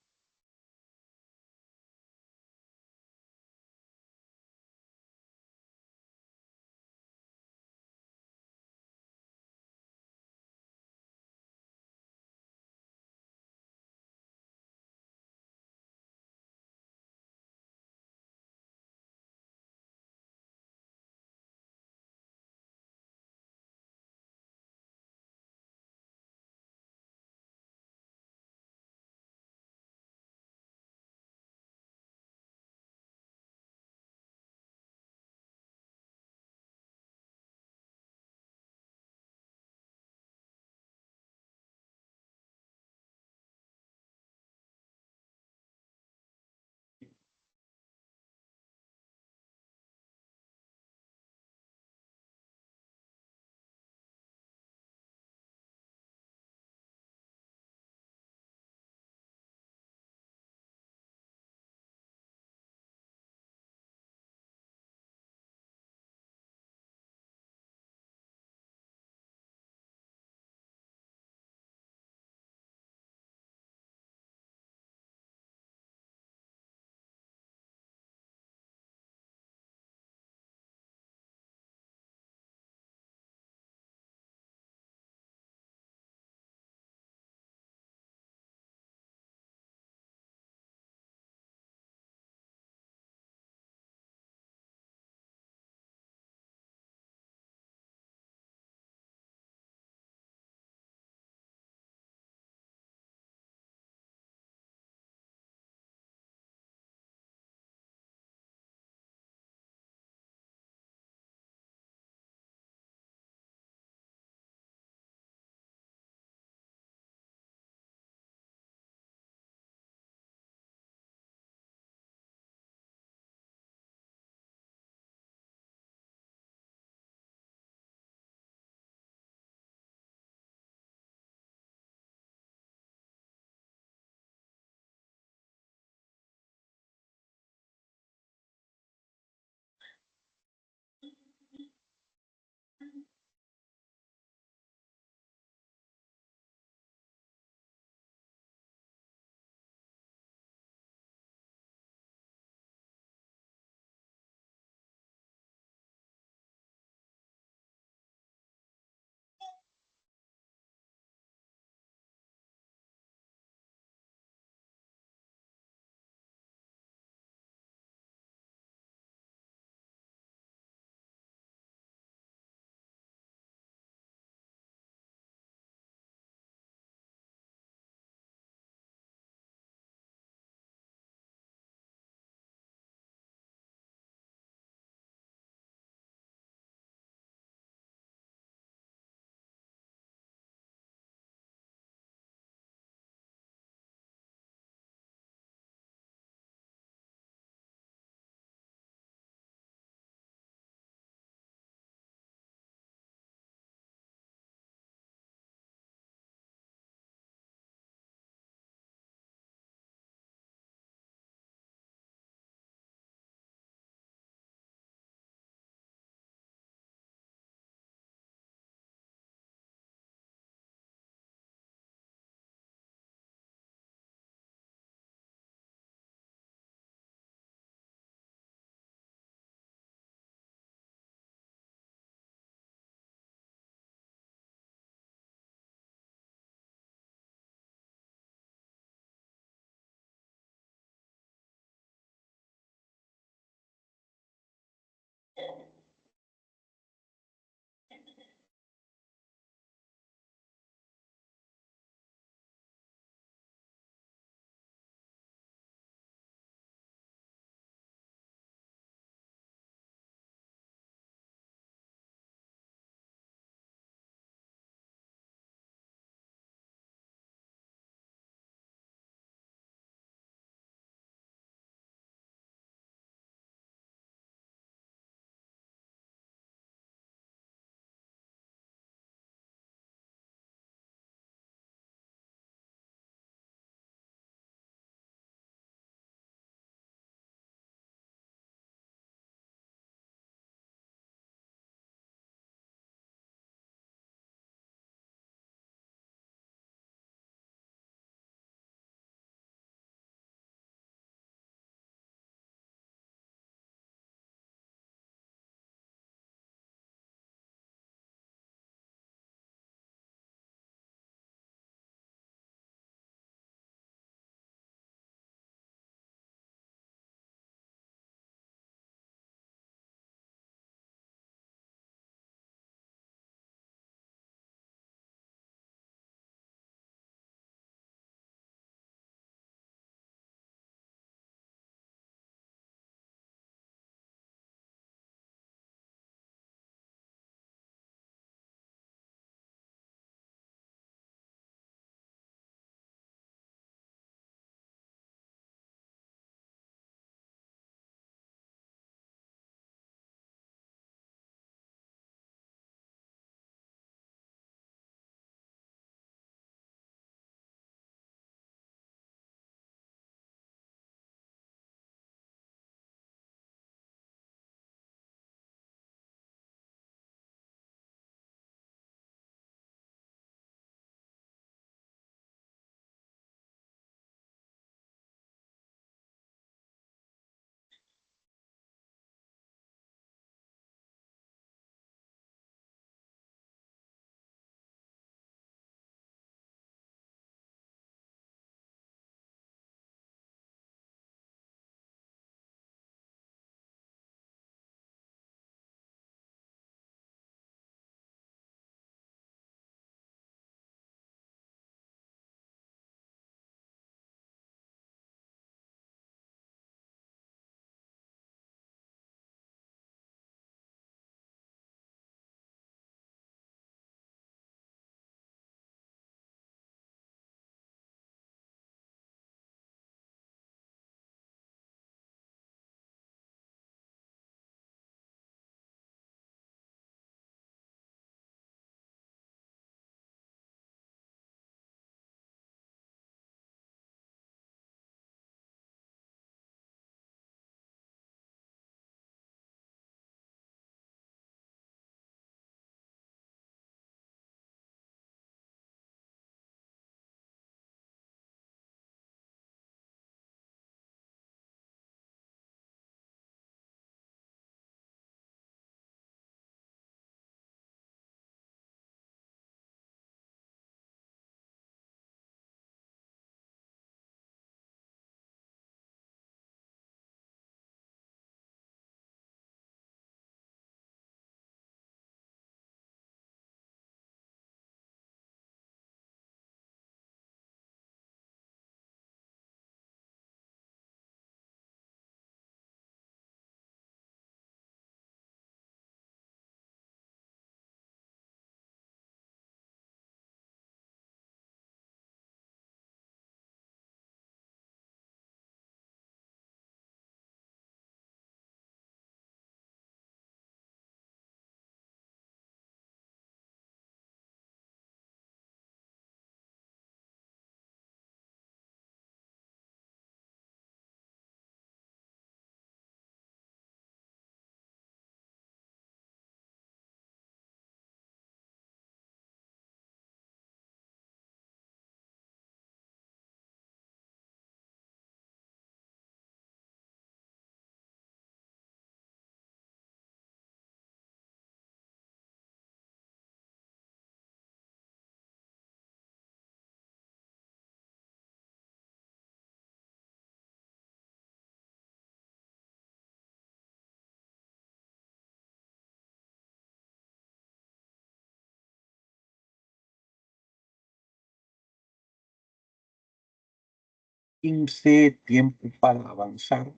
15 tiempo para avanzar,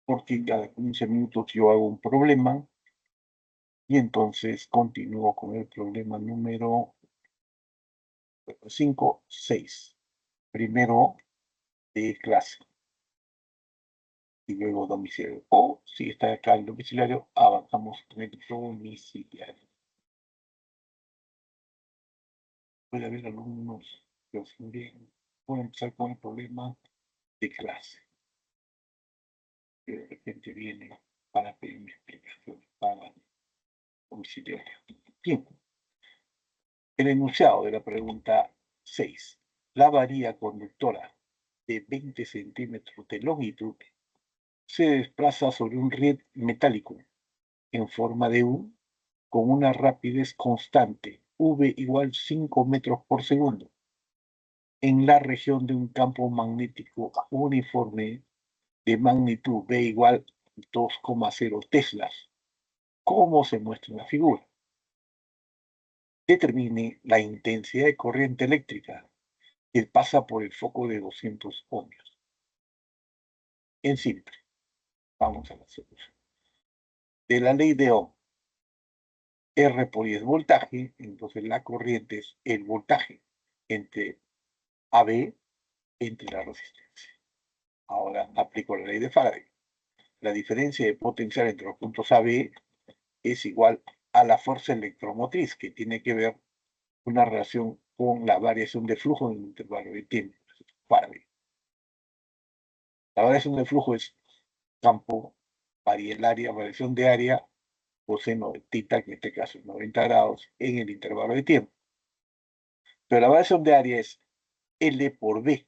porque cada 15 minutos yo hago un problema y entonces continúo con el problema número 5, 6. Primero de clase y luego domiciliario. O si está acá el domiciliario, avanzamos con el domiciliario. Puede haber alumnos que también pueden empezar con el problema de clase. Que de repente viene para pedirme explicaciones para domiciliario. Bien, el enunciado de la pregunta 6. La varilla conductora de 20 centímetros de longitud se desplaza sobre un riel metálico en forma de U con una rapidez constante, V igual 5 metros por segundo, en la región de un campo magnético uniforme de magnitud V igual 2,0 teslas, como se muestra en la figura. Determine la intensidad de corriente eléctrica que pasa por el foco de 200 ohmios. En simple, vamos a la solución. De la ley de Ohm, R por I es voltaje, entonces la corriente es el voltaje entre AB entre la resistencia. Ahora aplico la ley de Faraday. La diferencia de potencial entre los puntos AB es igual a la fuerza electromotriz, que tiene que ver una relación con la variación de flujo en el intervalo de tiempo. Faraday. La variación de flujo es campo, variación de área, coseno de θ, que en este caso es 90 grados, en el intervalo de tiempo. Pero la variación de área es L por B,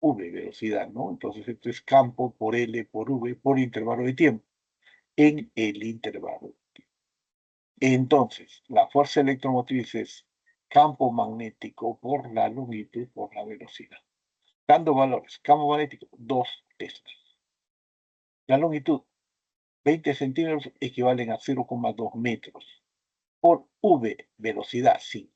V, velocidad, ¿no? Entonces esto es campo por L por V por intervalo de tiempo, en el intervalo. Entonces, la fuerza electromotriz es campo magnético por la longitud por la velocidad. Dando valores, campo magnético, 2 teslas. La longitud, 20 centímetros, equivalen a 0,2 metros. Por V, velocidad, 5.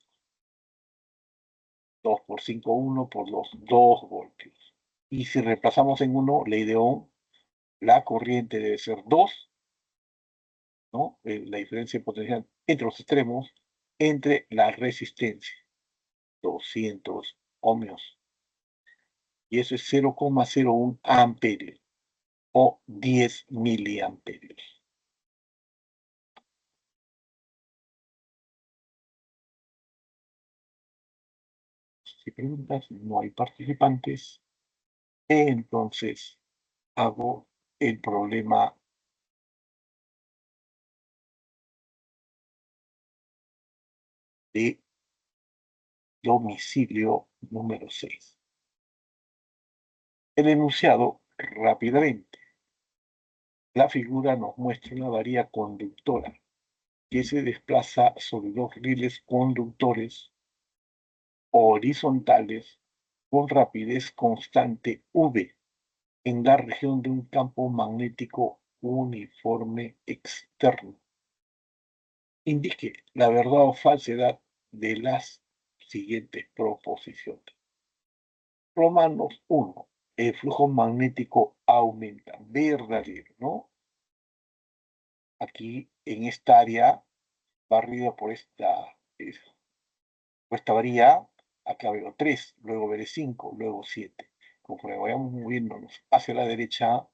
2 por 5, 1 por 2, 2 voltios. Y si reemplazamos en 1, ley de Ohm, la corriente debe ser 2, ¿no? La diferencia de potencial entre los extremos, entre la resistencia, 200 ohmios. Y eso es 0,01 amperios o 10 miliamperios. Si preguntas, no hay participantes, entonces hago el problema de domicilio número 6. El enunciado rápidamente. La figura nos muestra una varilla conductora que se desplaza sobre dos rieles conductores horizontales con rapidez constante V en la región de un campo magnético uniforme externo. Indique la verdad o falsedad de las siguientes proposiciones. Romanos 1. El flujo magnético aumenta. Verdadero, ¿no? Aquí en esta área barrida por esta varilla, acá veo 3, luego veré 5, luego 7. Conforme vayamos moviéndonos hacia la derecha,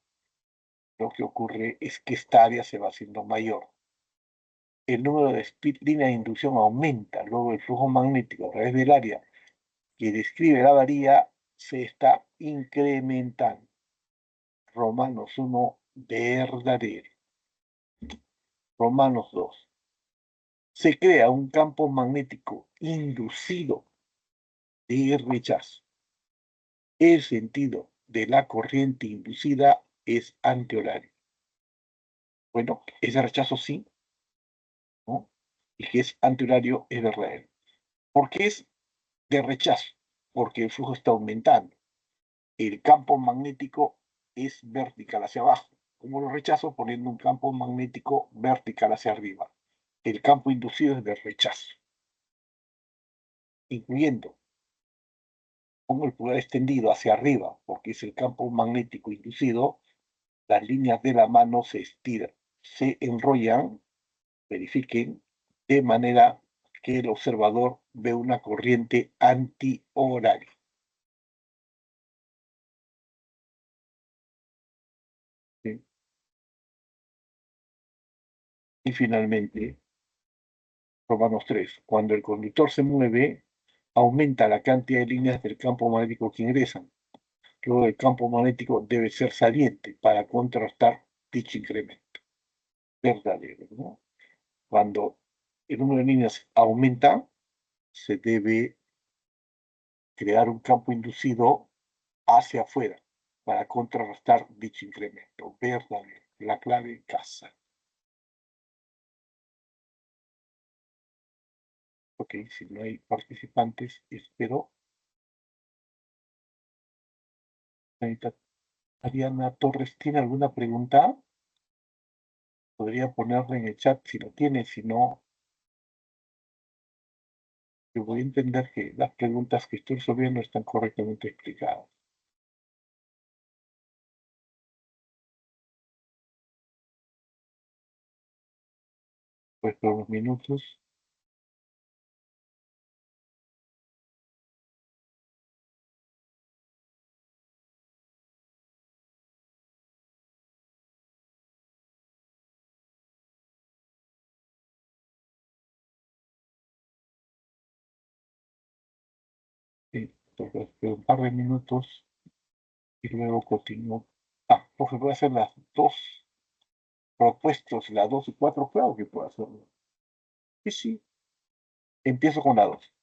lo que ocurre es que esta área se va haciendo mayor. El número de líneas de inducción aumenta, luego el flujo magnético a través del área que describe la varilla se está incrementando. Romanos 1, verdadero. Romanos 2. Se crea un campo magnético inducido de rechazo. El sentido de la corriente inducida es antihorario. Bueno, ese rechazo sí, ¿no? Y que es antihorario es verdadero. ¿Por qué es de rechazo? Porque el flujo está aumentando. El campo magnético es vertical hacia abajo. ¿Cómo lo rechazo? Poniendo un campo magnético vertical hacia arriba. El campo inducido es de rechazo, incluyendo pongo el pulgar extendido hacia arriba, porque es el campo magnético inducido, las líneas de la mano se estiran, se enrollan, verifiquen, de manera que el observador ve una corriente antihoraria. ¿Sí? Y finalmente, Romanos 3. Cuando el conductor se mueve, aumenta la cantidad de líneas del campo magnético que ingresan. Luego el campo magnético debe ser saliente para contrarrestar dicho incremento. Verdadero, ¿no? Cuando el número de líneas aumenta, se debe crear un campo inducido hacia afuera para contrarrestar dicho incremento. Verdadero. La clave casa. Ok, si no hay participantes, espero. Señorita Ariana Torres, ¿tiene alguna pregunta? Podría ponerla en el chat si lo tiene, si no, yo voy a entender que las preguntas que estoy resolviendo están correctamente explicadas. Pues por unos minutos. Sí, entonces, un par de minutos y luego continúo. Ah, porque voy a hacer las dos propuestas, las 2 y 4, claro que puedo hacerlo. Sí, sí, empiezo con la 2.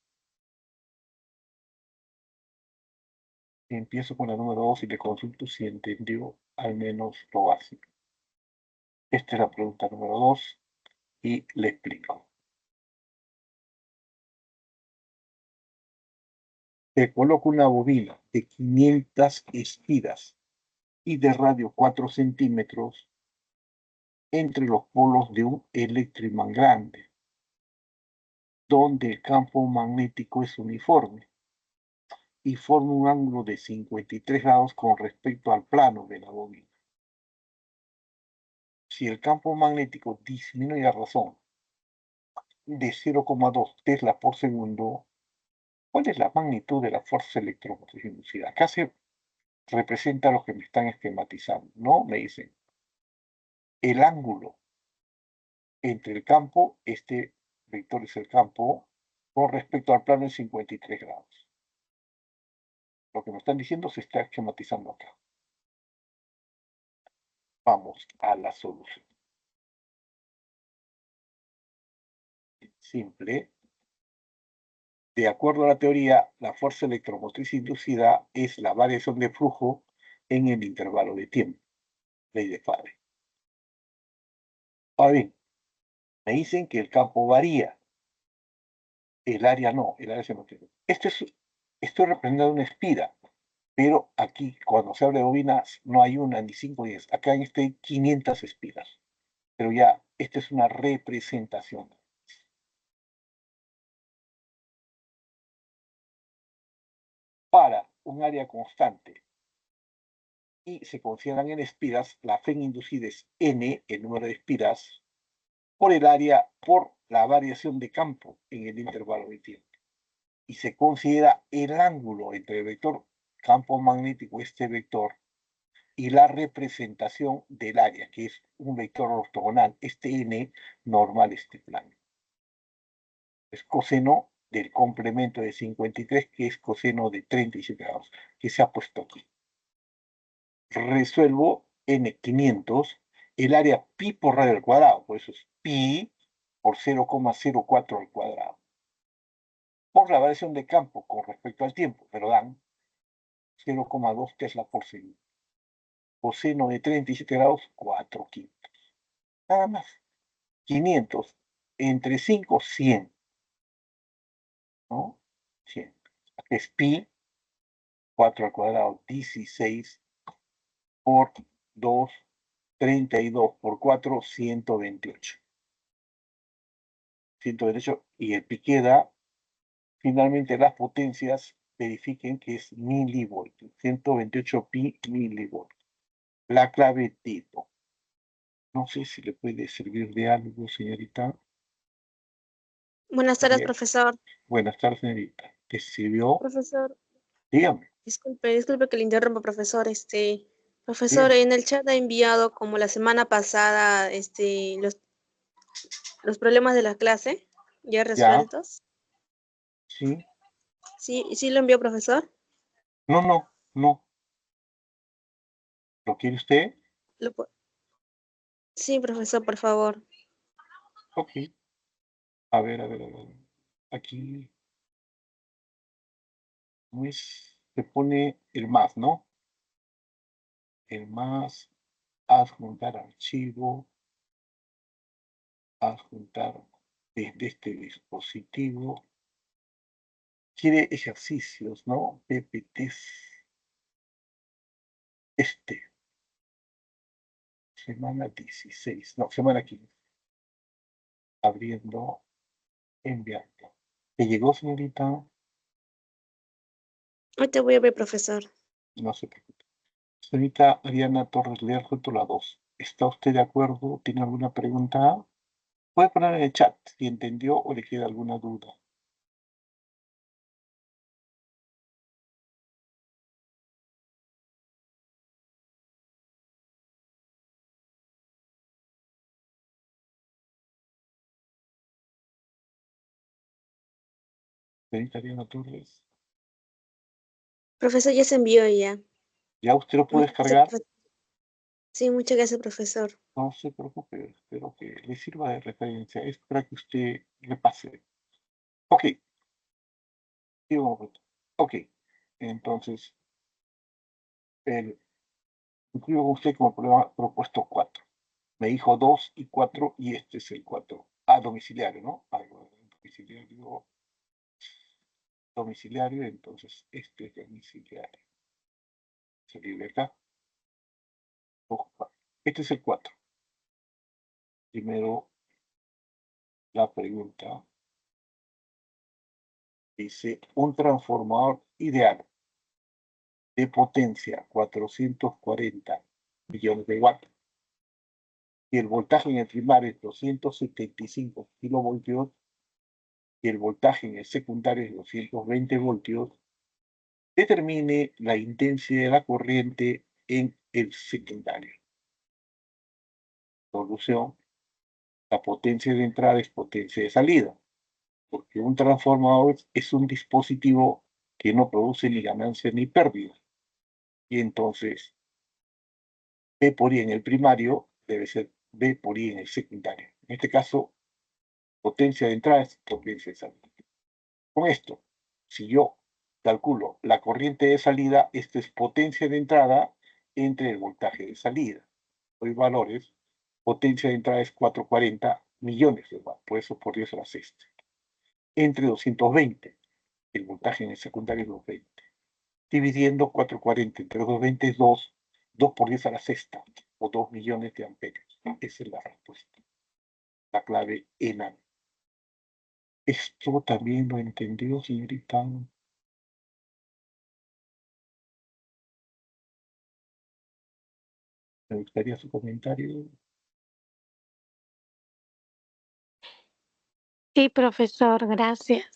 Empiezo con la número 2 y le consulto si entendió al menos lo básico. Esta es la pregunta número 2 y le explico. Te coloco una bobina de 500 espiras y de radio 4 centímetros entre los polos de un electroimán grande, donde el campo magnético es uniforme y forma un ángulo de 53 grados con respecto al plano de la bobina. Si el campo magnético disminuye a razón de 0,2 tesla por segundo, ¿cuál es la magnitud de la fuerza electromotriz inducida? Acá se representa lo que me están esquematizando, ¿no? Me dicen, el ángulo entre el campo, este vector es el campo, con respecto al plano en 53 grados. Lo que me están diciendo se está esquematizando acá. Vamos a la solución. Simple. De acuerdo a la teoría, la fuerza electromotriz inducida es la variación de flujo en el intervalo de tiempo. Ley de Faraday. Ahora bien, me dicen que el campo varía. El área no, el área se mantiene. Estoy representando una espira, pero aquí, cuando se habla de bobinas, no hay una ni 5 ni 10. Acá en este hay 500 espiras. Pero ya, esta es una representación. Para un área constante y se consideran en espiras, la FEN inducida es N, el número de espiras, por el área, por la variación de campo en el intervalo de tiempo. Y se considera el ángulo entre el vector campo magnético, este vector, y la representación del área, que es un vector ortogonal, este n normal, este plano. Es coseno del complemento de 53, que es coseno de 37 grados, que se ha puesto aquí. Resuelvo n500, el área pi por radio al cuadrado, por eso es pi por 0,04 al cuadrado. Por la variación de campo con respecto al tiempo, pero dan 0,2 tesla por segundo. Coseno de 37 grados, 4 quintos. Nada más. 500 entre 5, 100. ¿No? 100. Es pi, 4 al cuadrado, 16 por 2, 32 por 4, 128. 128 y el pi queda, finalmente las potencias verifiquen que es milivoltios, 128 pi milivoltios. La clave tipo. No sé si le puede servir de algo, señorita. Buenas tardes, Bien. profesor. Buenas tardes, señorita. ¿Te sirvió? Profesor, Dígame, disculpe que le interrumpa, profesor. Profesor, dígame. en el chat ha enviado como la semana pasada, los problemas de la clase ya ¿Ya? resueltos. ¿Sí? Sí, sí lo envió, profesor. No, no, no. ¿Lo quiere usted? Lo pu- sí, profesor, por favor. Ok. A ver, a ver, a ver. Aquí no es, se pone el más, ¿no? El más, adjuntar archivo, adjuntar desde este dispositivo. Quiere ejercicios, ¿no? PPTs. Semana 16, no, semana 15. Abriendo, enviando. ¿Te llegó, señorita? Hoy te voy a ver, profesor. No se preocupe. Señorita Ariana Torres Leal, la 2. ¿Está usted de acuerdo? ¿Tiene alguna pregunta? Puede poner en el chat si entendió o le queda alguna duda. Señorita Ariana Torres. Profesor, ya se envió ya. ¿Ya usted lo puede Muchas gracias, descargar? sí, muchas gracias, profesor. No se preocupe, espero que le sirva de referencia. Es para que usted le pase. Ok, sí, un momento. Ok, entonces, el, incluyo con usted como problema propuesto 4. Me dijo 2 y 4 y este es el 4. Ah, domiciliario, ¿no? Domiciliario, domiciliario, entonces este es domiciliario. Se libre acá. Este es el 4. Primero la pregunta dice, un transformador ideal de potencia 440 millones de watts y el voltaje en el primario es 275 kilovoltios y el voltaje en el secundario es 220 voltios, determine la intensidad de la corriente en el secundario. Solución. La potencia de entrada es potencia de salida, porque un transformador es un dispositivo que no produce ni ganancia ni pérdida. Y entonces, B por I en el primario debe ser B por I en el secundario. En este caso, potencia de entrada es potencia de salida. Con esto, si yo calculo la corriente de salida, esto es potencia de entrada entre el voltaje de salida. Doy valores, potencia de entrada es 440 millones de watts, por eso por 10 a la sexta. Entre 220, el voltaje en el secundario es 220. Dividiendo 440 entre 220 es 2 por 10 a la sexta, o 2 millones de amperios. Esa es la respuesta. La clave ENAN. ¿Esto también lo entendió, señorita? Me gustaría su comentario. Sí, profesor, gracias.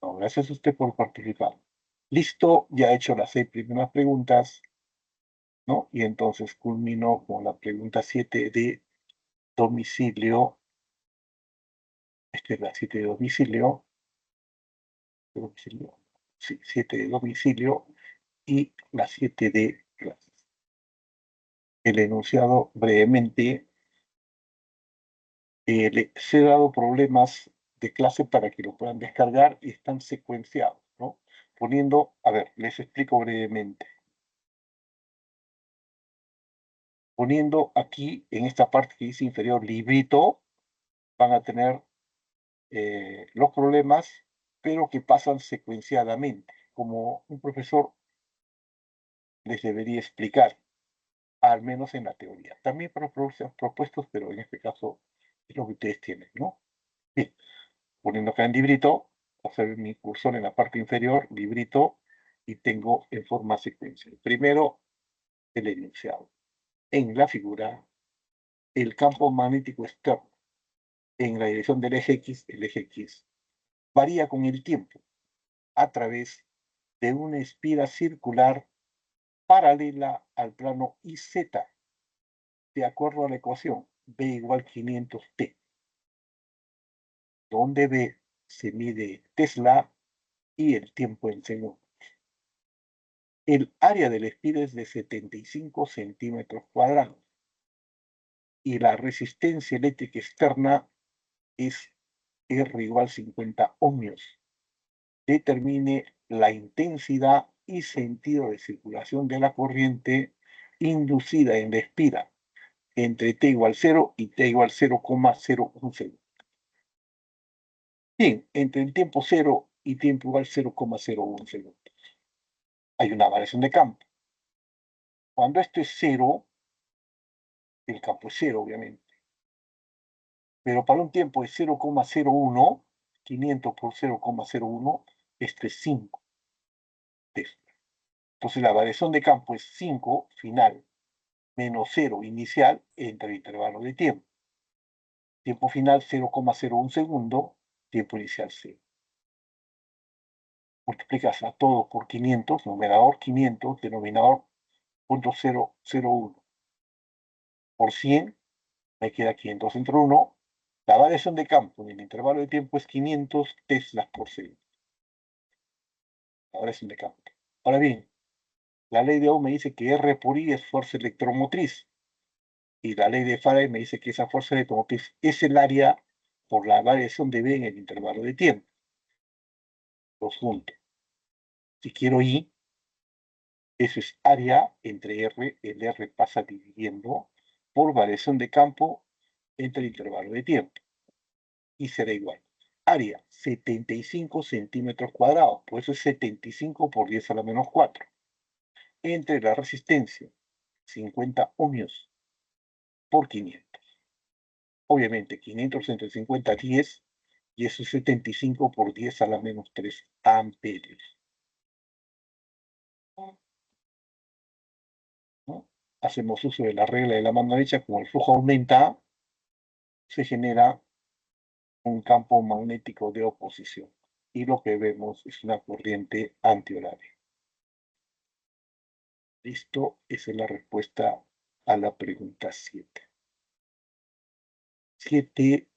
No, gracias a usted por participar. Listo, ya he hecho las 6 primeras preguntas, ¿no? Y entonces culmino con la pregunta 7 de domicilio. Esta es la 7 de domicilio. Sí, 7 de domicilio y la 7 de clases. El enunciado brevemente. Les he dado problemas de clase para que lo puedan descargar y están secuenciados, ¿no? Poniendo, a ver, les explico brevemente. Poniendo aquí, en esta parte que dice inferior, librito, van a tener los problemas, pero que pasan secuenciadamente, como un profesor les debería explicar, al menos en la teoría. También para problemas propuestos, pero en este caso es lo que ustedes tienen, ¿no? Bien, poniendo acá en librito, hacer mi cursor en la parte inferior, librito, y tengo en forma secuencial. Primero, el enunciado. En la figura, el campo magnético externo en la dirección del eje X, el eje X, varía con el tiempo a través de una espiral circular paralela al plano IZ, de acuerdo a la ecuación B igual 500T, donde B se mide Tesla y el tiempo en segundos. El área del espiral es de 75 centímetros cuadrados y la resistencia eléctrica externa es R igual 50 ohmios. Determine la intensidad y sentido de circulación de la corriente inducida en la espiral entre t igual 0 y t igual 0,01 segundo. Bien, entre el tiempo 0 y tiempo igual 0,01 segundos. Hay una variación de campo. Cuando esto es 0, el campo es 0, obviamente. Pero para un tiempo de 0,01, 500 por 0,01, esto es 5 Tesla. Entonces la variación de campo es 5 final menos 0 inicial entre el intervalo de tiempo. Tiempo final 0,01 segundo, tiempo inicial 0. Multiplicas a todo por 500, numerador 500, denominador 0.001. Por 100 me queda 500 entre 1. La variación de campo en el intervalo de tiempo es 500 teslas por segundo. La variación de campo. Ahora bien, la ley de Ohm me dice que R por I es fuerza electromotriz. Y la ley de Faraday me dice que esa fuerza electromotriz es el área por la variación de B en el intervalo de tiempo. Los junto. Si quiero I, eso es área entre R, el R pasa dividiendo por variación de campo entre el intervalo de tiempo. Y será igual. Área, 75 centímetros cuadrados, por eso es 75 por 10 a la menos 4. Entre la resistencia, 50 ohmios por 500. Obviamente, 500 entre 50, 10, y eso es 75 por 10 a la menos 3 amperios. ¿No? Hacemos uso de la regla de la mano derecha, como el flujo aumenta, se genera un campo magnético de oposición. Y lo que vemos es una corriente antihoraria. Listo, esa es la respuesta a la pregunta 7. 7,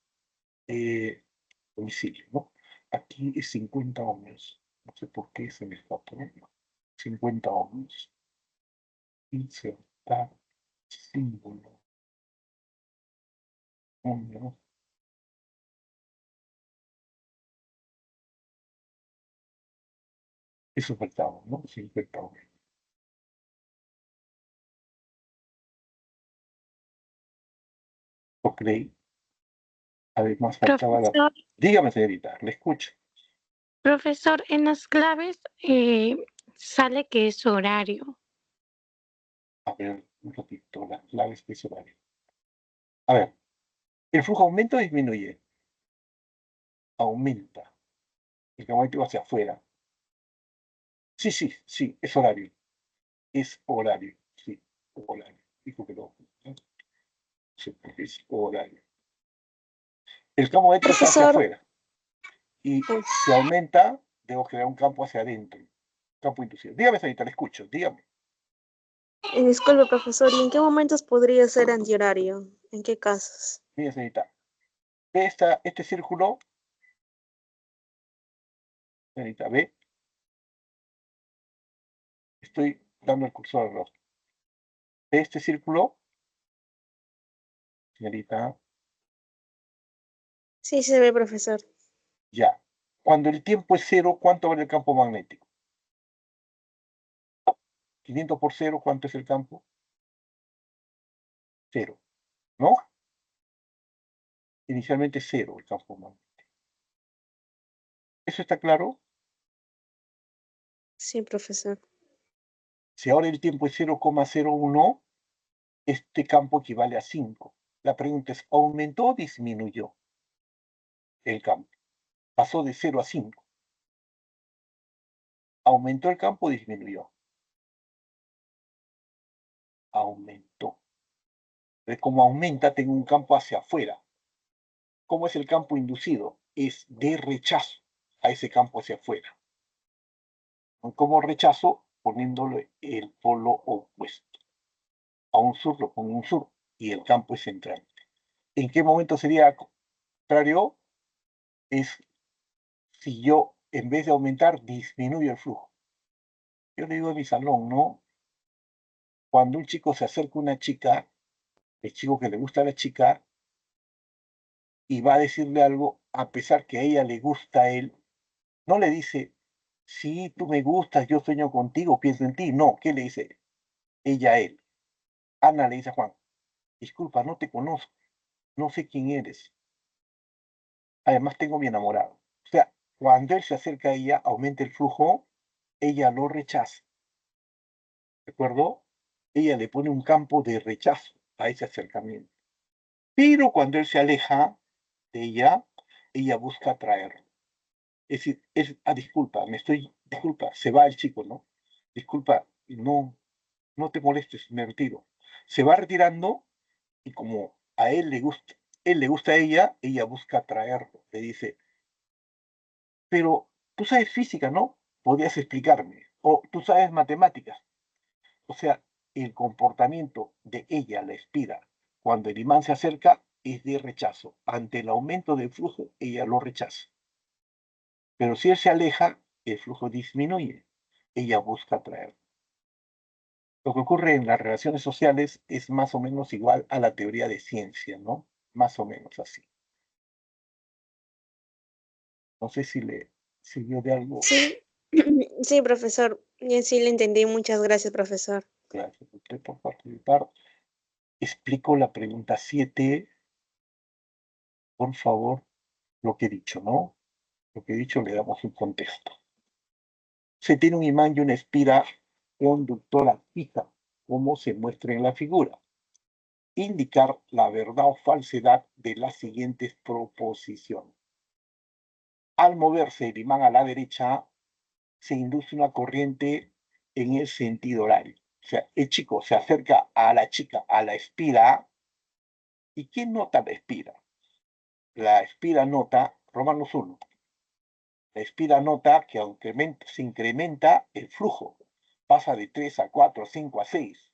domicilio, ¿no? Aquí es 50 ohmios. No sé por qué se me está poniendo. 50 ohmios. Insertar símbolo. Ohmio. Eso faltaba, ¿no? 50 ohmios. Ok. Además faltaba la... Profesor, Dígame, señorita, le escucho. profesor, en las claves sale que es horario. A ver, un ratito, las claves de ese horario. A ver, ¿el flujo aumenta o disminuye? Aumenta. El campo va hacia afuera. Sí, sí, sí, es horario. Es horario, sí, horario. Dijo que no. Sí, porque es horario. El campo magnético está hacia Profesor, afuera. Y si aumenta, debo crear un campo hacia adentro. Campo inducido. Dígame, señorita, le escucho, dígame. disculpe, profesor, ¿y en qué momentos podría ser antihorario? ¿En qué casos? Mire, señorita, ve este círculo, señorita, ve, estoy dando el cursor al reloj. Ve este círculo, señorita, Sí, se ve, profesor. ya. Cuando el tiempo es 0, ¿cuánto vale el campo magnético? 500 por 0, ¿cuánto es el campo? 0, ¿no? Inicialmente 0 el campo magnético. ¿Eso está claro? Sí, profesor. Si ahora el tiempo es 0,01, este campo equivale a 5. La pregunta es, ¿aumentó o disminuyó el campo? Pasó de 0 a 5. ¿Aumentó el campo o disminuyó? Aumentó. Entonces, como aumenta, tengo un campo hacia afuera. ¿Cómo es el campo inducido? Es de rechazo a ese campo hacia afuera. ¿Cómo rechazo? Poniéndole el polo opuesto. A un sur lo pongo un sur y el campo es central. ¿En qué momento sería contrario? Es si yo, en vez de aumentar, disminuyo el flujo. Yo le digo a mi salón, ¿no? Cuando un chico se acerca a una chica, el chico que le gusta a la chica, y va a decirle algo, a pesar que a ella le gusta a él, no le dice, sí, tú me gustas, yo sueño contigo, pienso en ti. No, ¿qué le dice? Ella a él. Ana le dice a Juan, disculpa, no te conozco, no sé quién eres. Además tengo mi enamorado. O sea, cuando él se acerca a ella, aumenta el flujo, ella lo rechaza. ¿De acuerdo? Ella le pone un campo de rechazo a ese acercamiento. Pero cuando él se aleja de ella busca atraerlo. Es decir, disculpa, disculpa, se va el chico, ¿no? Disculpa, no te molestes, me retiro. Se va retirando y como a él le gusta a ella busca atraerlo. Le dice, pero tú sabes física, ¿no? Podrías explicarme. O tú sabes matemáticas. O sea, el comportamiento de ella, la espira, cuando el imán se acerca, es de rechazo. Ante el aumento del flujo, ella lo rechaza. Pero si él se aleja, el flujo disminuye. Ella busca atraer. Lo que ocurre en las relaciones sociales es más o menos igual a la teoría de ciencia, ¿no? Más o menos así. No sé si le sirvió de algo. Sí, sí, profesor. Yo sí le entendí. Muchas gracias, profesor. Gracias a usted por participar. Explico la pregunta 7, por favor, lo que he dicho, ¿no? Lo que he dicho le damos un contexto. Se tiene un imán y una espira conductora fija, como se muestra en la figura. Indicar la verdad o falsedad de las siguientes proposiciones. Al moverse el imán a la derecha, se induce una corriente en el sentido horario. O sea, el chico se acerca a la chica, a la espira. ¿Y quién nota la espira? La espira nota, Romanos 1, la espira nota que aunque se incrementa el flujo, pasa de 3 a 4, a 5, a 6,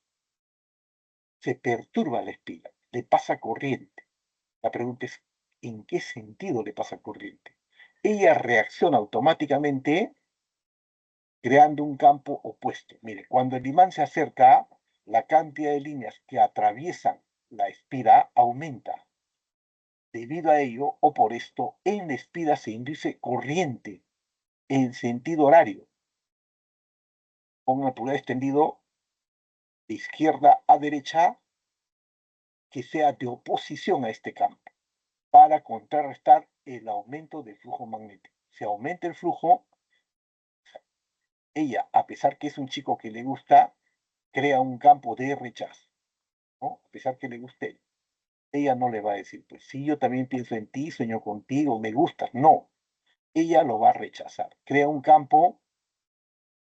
se perturba la espira, le pasa corriente. La pregunta es, ¿en qué sentido le pasa corriente? Ella reacciona automáticamente creando un campo opuesto. Mire, cuando el imán se acerca, la cantidad de líneas que atraviesan la espira aumenta. Debido a ello, o por esto, en la espira se induce corriente en sentido horario, con natural extendido de izquierda a derecha, que sea de oposición a este campo, para contrarrestar el aumento del flujo magnético. Si aumenta el flujo, ella, a pesar que es un chico que le gusta, crea un campo de rechazo, ¿no? A pesar que le guste, ella no le va a decir, pues sí, yo también pienso en ti, sueño contigo, me gustas. No, ella lo va a rechazar. Crea un campo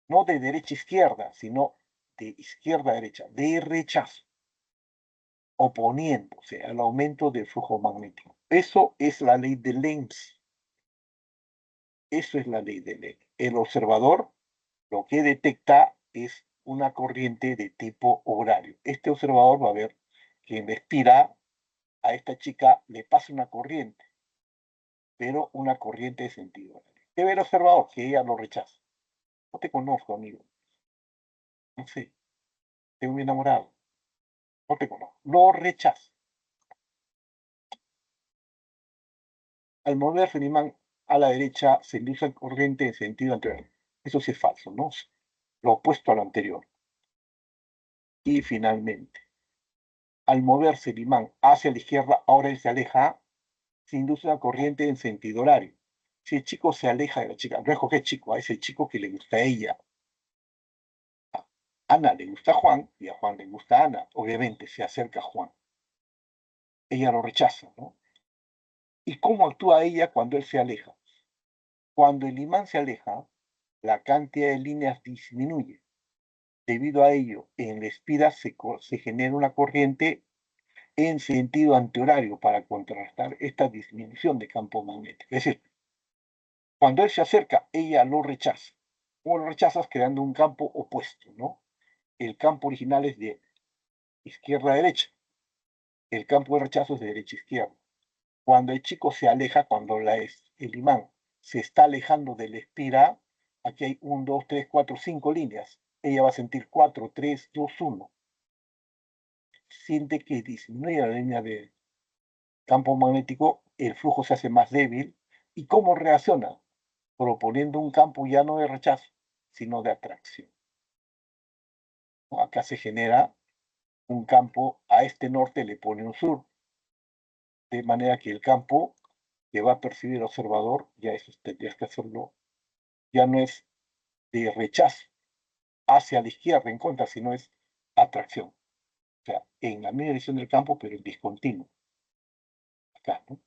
no de derecha a izquierda, sino de izquierda a derecha, de rechazo, oponiéndose al aumento del flujo magnético. Eso es la ley de Lenz. Eso es la ley de Lenz. El observador lo que detecta es una corriente de tipo horario. Este observador va a ver que en la espira a esta chica le pasa una corriente, pero una corriente de sentido horario. ¿Qué ve el observador? Que ella lo rechaza. No te conozco, amigo. No sé. Tengo mi enamorado. No te conozco. Lo rechaza. Al moverse el imán a la derecha, se induce corriente en sentido anterior. Eso sí es falso, ¿no? Lo opuesto a lo anterior. Y finalmente, al moverse el imán hacia la izquierda, ahora él se aleja, se induce una corriente en sentido horario. Si el chico se aleja de la chica, no es cualquier chico, a ese chico que le gusta a ella. A Ana le gusta a Juan y a Juan le gusta a Ana. Obviamente se acerca a Juan. Ella lo rechaza, ¿no? ¿Y cómo actúa ella cuando él se aleja? Cuando el imán se aleja, la cantidad de líneas disminuye. Debido a ello, en la espira se genera una corriente en sentido antihorario para contrarrestar esta disminución de campo magnético. Es decir, cuando él se acerca, ella lo rechaza. O lo rechazas creando un campo opuesto, ¿no? El campo original es de izquierda a derecha. El campo de rechazo es de derecha a izquierda. Cuando el chico se aleja, cuando el imán se está alejando de la espira, aquí hay 1, 2, 3, 4, 5 líneas. Ella va a sentir 4, 3, 2, 1. Siente que disminuye la línea de campo magnético, el flujo se hace más débil. ¿Y cómo reacciona? Proponiendo un campo ya no de rechazo, sino de atracción. Acá se genera un campo, a este norte le pone un sur, de manera que el campo que va a percibir el observador, ya eso tendrías que hacerlo, ya no es de rechazo hacia la izquierda en contra, sino es atracción. O sea, en la misma dirección del campo, pero en discontinuo. Acá, ¿no?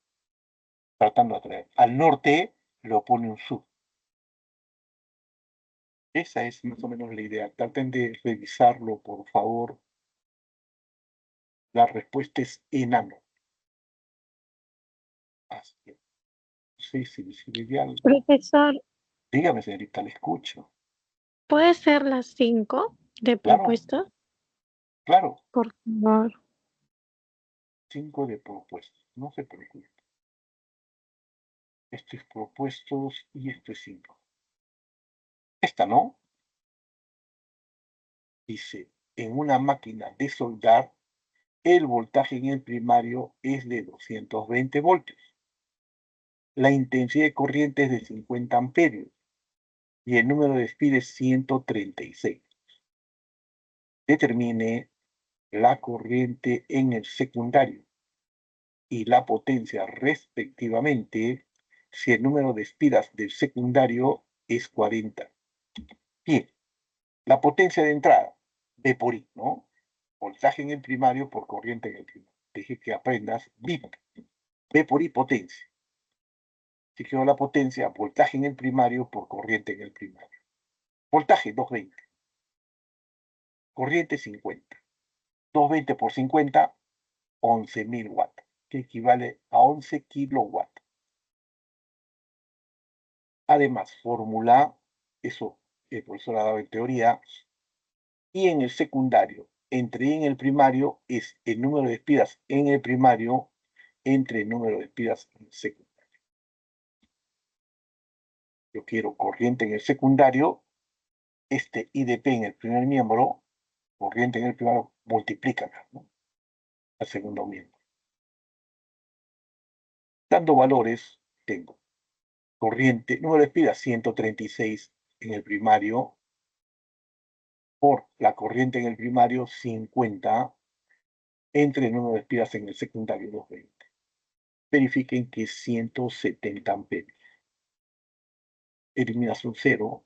Tratando de atraer. Al norte lo pone un sur. Esa es más o menos la idea. Traten de revisarlo, por favor. La respuesta es enano. Así es. Sí, sí, sí, ideal. Profesor, Dígame, señorita, le escucho. ¿puede ser las 5 de Claro, propuesta? claro. Por favor. 5 de propuestos. No se preocupe. Esto es propuestos y esto es 5. Esta no. Dice, en una máquina de soldar, el voltaje en el primario es de 220 voltios. La intensidad de corriente es de 50 amperios y el número de speed es 136. Determine la corriente en el secundario y la potencia respectivamente si el número de espiras del secundario es 40. Bien, la potencia de entrada, V por I, ¿no? Voltaje en el primario por corriente en el primario. Dije que aprendas VIP. V por I potencia. Si quiero la potencia, voltaje en el primario por corriente en el primario. Voltaje 220. Corriente 50. 220 por 50, 11.000 watts, que equivale a 11 kilowatts. Además, fórmula, eso el profesor ha dado en teoría, y en el secundario, entre y en el primario, es el número de espiras en el primario entre el número de espiras en el secundario. Yo quiero corriente en el secundario, este IDP en el primer miembro, corriente en el primario, multiplican, ¿no? Al segundo miembro. Dando valores, tengo corriente, número de espiras 136 en el primario, por la corriente en el primario 50, entre el número de espiras en el secundario 220. Verifiquen que es 170 amperios. Eliminas un 0,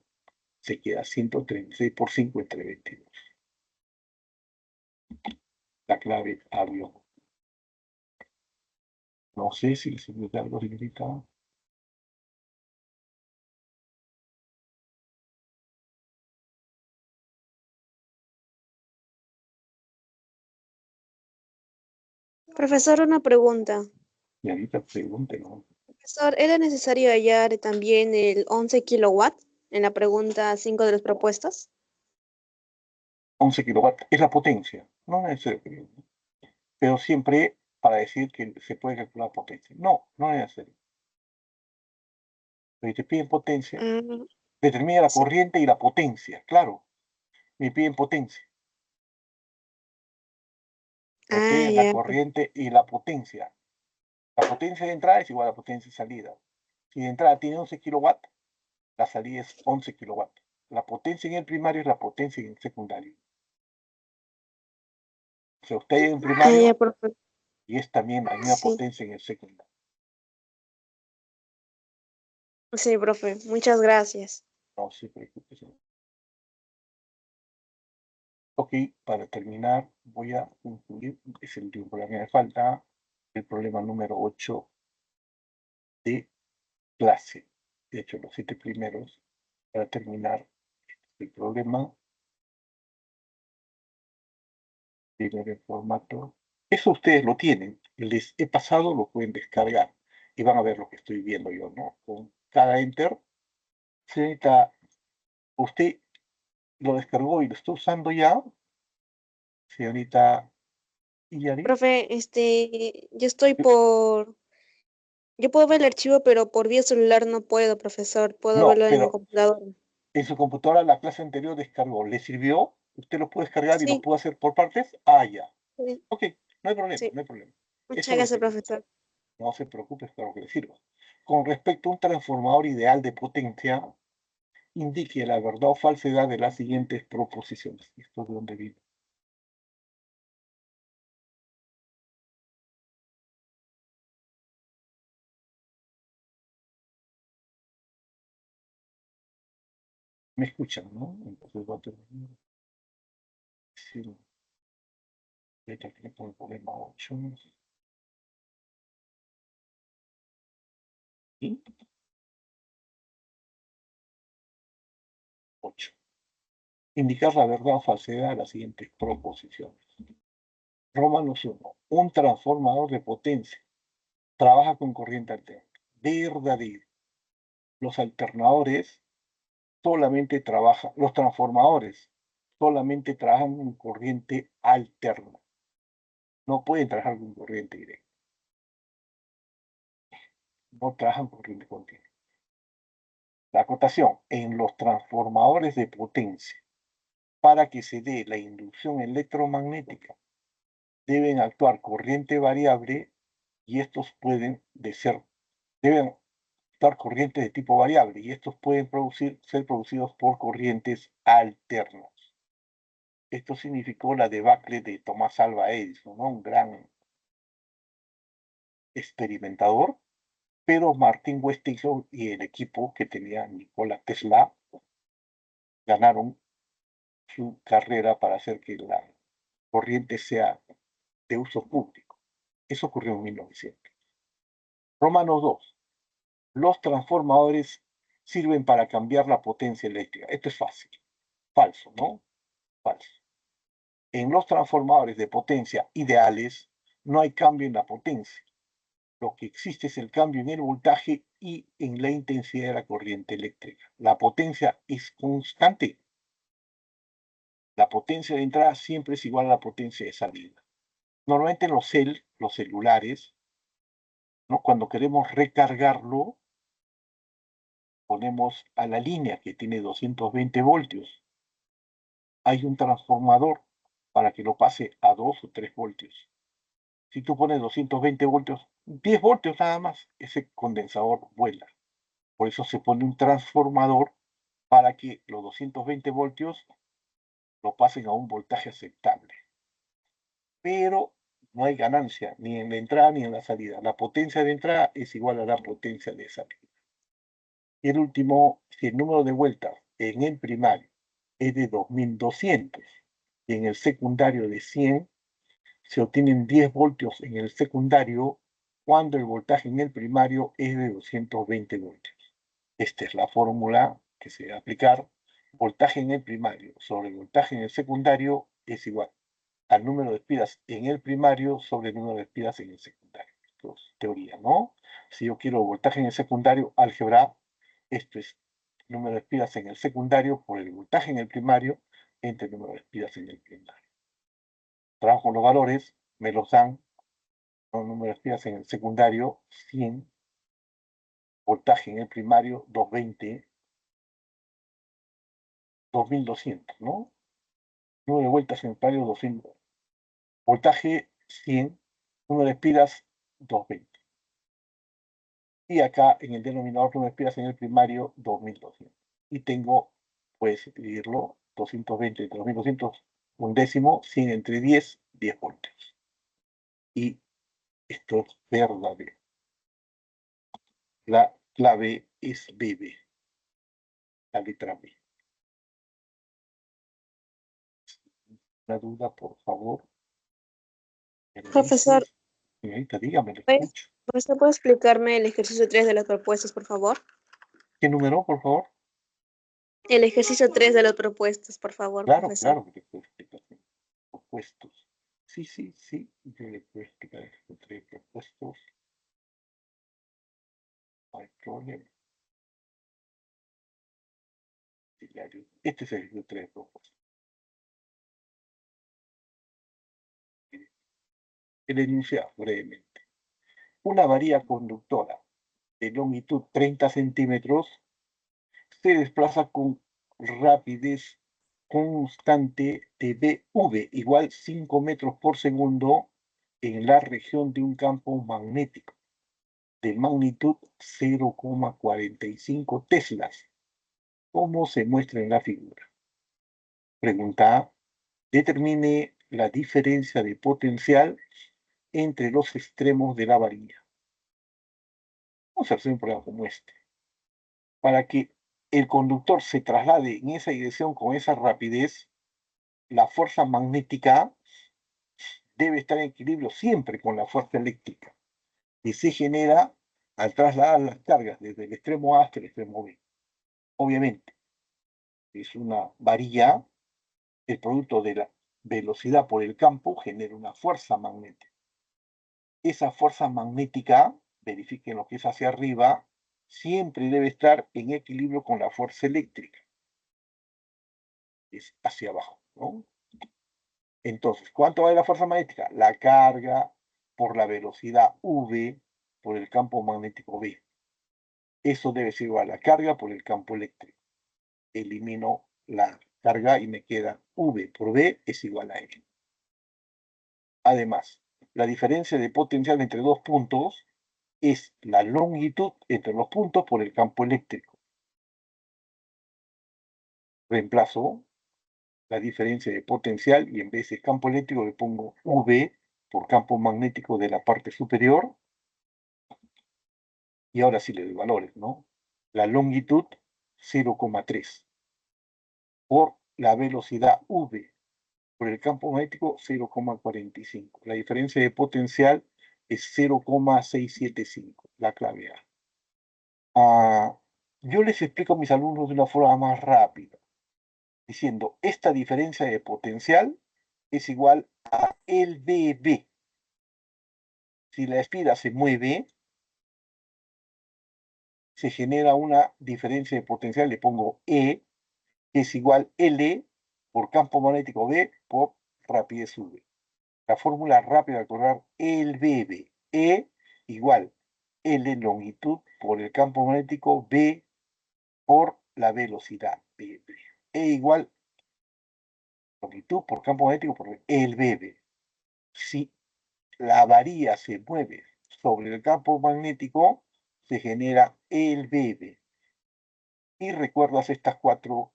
se queda 136 por 5 entre 22. La clave avión. No sé si les sirve de algo, señorita. Profesor, una pregunta. Señorita, pregúntenos. Profesor, ¿era necesario hallar también el 11 kilowatts en la pregunta 5 de las propuestas? 11 kilowatts es la potencia. No es necesario. Pero siempre para decir que se puede calcular potencia. No, no es necesario. Pero te piden potencia. Mm, Determina la sí. corriente y la potencia. Claro, me piden potencia. Me piden la Ya. corriente y la potencia. La potencia de entrada es igual a la potencia de salida. Si de entrada tiene 11 kilowatts, la salida es 11 kilowatts. La potencia en el primario es la potencia en el secundario. O sea, usted en el Ya, primario profe. y es también la misma Sí, potencia en el secundario. sí, profe. Muchas gracias. No se preocupe. Ok, para terminar, voy a concluir. Es el último problema que me falta. El problema número 8 de clase. De hecho, los 7 primeros Para terminar el problema, tiene el formato. Eso ustedes lo tienen. Les he pasado, lo pueden descargar y van a ver lo que estoy viendo yo, ¿no? Con cada enter, señorita, usted lo descargó y lo está usando ya, señorita Iyari. Profe, yo puedo ver el archivo, pero por vía celular no puedo, profesor. Puedo No, verlo en mi pero computadora. en su computadora la clase anterior descargó. ¿Le sirvió? ¿Usted lo puede descargar y lo Sí, puede hacer por partes? Ah, ya. sí, Ok, no hay problema, sí. no hay problema. Eso Muchas es lo gracias, que profesor. no se preocupe, espero que le sirva. Con respecto a un transformador ideal de potencia, indique la verdad o falsedad de las siguientes proposiciones. Esto es de donde viene. Me escuchan, ¿no? Entonces va a terminar. Sí, letra que le pongo el problema 8. ¿Y? 8. Indicar la verdad o falsedad de las siguientes proposiciones. Romanos 1. Un transformador de potencia trabaja con corriente alterna. Verdadero. Los alternadores solamente trabajan, los transformadores solamente trabajan con corriente alterna. No pueden trabajar con corriente directa. No trabajan con corriente continua. La acotación en los transformadores de potencia para que se dé la inducción electromagnética deben actuar corriente variable y estos deben actuar corrientes de tipo variable y estos pueden ser producidos por corrientes alternas. Esto significó la debacle de Tomás Alva Edison, ¿no? Un gran experimentador, pero Martin Westinghouse y el equipo que tenía Nikola Tesla ganaron su carrera para hacer que la corriente sea de uso público. Eso ocurrió en 1900. Romanos 2. Los transformadores sirven para cambiar la potencia eléctrica. Esto es fácil. Falso, ¿no? Falso. En los transformadores de potencia ideales no hay cambio en la potencia. Lo que existe es el cambio en el voltaje y en la intensidad de la corriente eléctrica. La potencia es constante. La potencia de entrada siempre es igual a la potencia de salida. Normalmente en los celulares, ¿no? Cuando queremos recargarlo, ponemos a la línea que tiene 220 voltios. Hay un transformador para que lo pase a 2 o 3 voltios. Si tú pones 220 voltios, 10 voltios nada más, ese condensador vuela. Por eso se pone un transformador para que los 220 voltios lo pasen a un voltaje aceptable. Pero no hay ganancia ni en la entrada ni en la salida. La potencia de entrada es igual a la potencia de salida. Y el último, si el número de vueltas en el primario es de 2200 y en el secundario de 100, se obtienen 10 voltios en el secundario cuando el voltaje en el primario es de 220 voltios. Esta es la fórmula que se va a aplicar. Voltaje en el primario sobre voltaje en el secundario es igual al número de espiras en el primario sobre el número de espiras en el secundario. Esto es teoría, ¿no? Si yo quiero voltaje en el secundario, álgebra, esto es número de espiras en el secundario por el voltaje en el primario entre el número de espiras en el primario. Trabajo los valores, me los dan, el número de espiras en el secundario, 100, voltaje en el primario, 220, 2200, ¿no? Número de vueltas en el primario, 200. Voltaje, 100, número de espiras, 220. Y acá en el denominador número de espiras en el primario, 2200. Y tengo, puedes dividirlo, 220 entre 2200, un décimo, 100 entre 10, 10 voltios. Y esto es verdadero. La clave es BB, la letra B. Una duda, por favor. Profesor, Señorita, dígame, le ¿puede, escucho. profesor, ¿puede explicarme el ejercicio 3 de las propuestas, por favor? ¿Qué número, por favor? El ejercicio 3 de los propuestos, por favor, Claro, profesor. claro que te puedo explicar. Propuestos. Sí, sí, sí. Yo le puedo explicar estos 3 propuestos. No hay problema. Este es el 3 propuestos. El enunciado brevemente. Una varilla conductora de longitud 30 centímetros se desplaza con rapidez constante de BV igual 5 metros por segundo en la región de un campo magnético de magnitud 0,45 teslas, como se muestra en la figura. Pregunta A. Determine la diferencia de potencial entre los extremos de la varilla. Vamos a hacer un problema como este. Para que el conductor se traslade en esa dirección con esa rapidez, la fuerza magnética debe estar en equilibrio siempre con la fuerza eléctrica que se genera al trasladar las cargas desde el extremo A hasta el extremo B. Obviamente, es una varilla, el producto de la velocidad por el campo genera una fuerza magnética. Esa fuerza magnética, verifiquen lo que es hacia arriba, siempre debe estar en equilibrio con la fuerza eléctrica. Es hacia abajo, ¿no? Entonces, ¿cuánto vale la fuerza magnética? La carga por la velocidad V por el campo magnético B. Eso debe ser igual a la carga por el campo eléctrico. Elimino la carga y me queda V por B es igual a L. Además, la diferencia de potencial entre dos puntos es la longitud entre los puntos por el campo eléctrico. Reemplazo la diferencia de potencial y en vez de campo eléctrico le pongo V por campo magnético de la parte superior. Y ahora sí le doy valores, ¿no? La longitud 0,3 por la velocidad V por el campo magnético 0,45. La diferencia de potencial es 0,675, la clave A. Yo les explico a mis alumnos de una forma más rápida, diciendo, esta diferencia de potencial es igual a el BB. Si la espira se mueve, se genera una diferencia de potencial, le pongo E, que es igual L por campo magnético B por rapidez V. La fórmula rápida de acordar el BB. E igual L longitud por el campo magnético B por la velocidad BB. E igual longitud por campo magnético por el BB. Si la varilla se mueve sobre el campo magnético, se genera el BB. Y recuerdas estas cuatro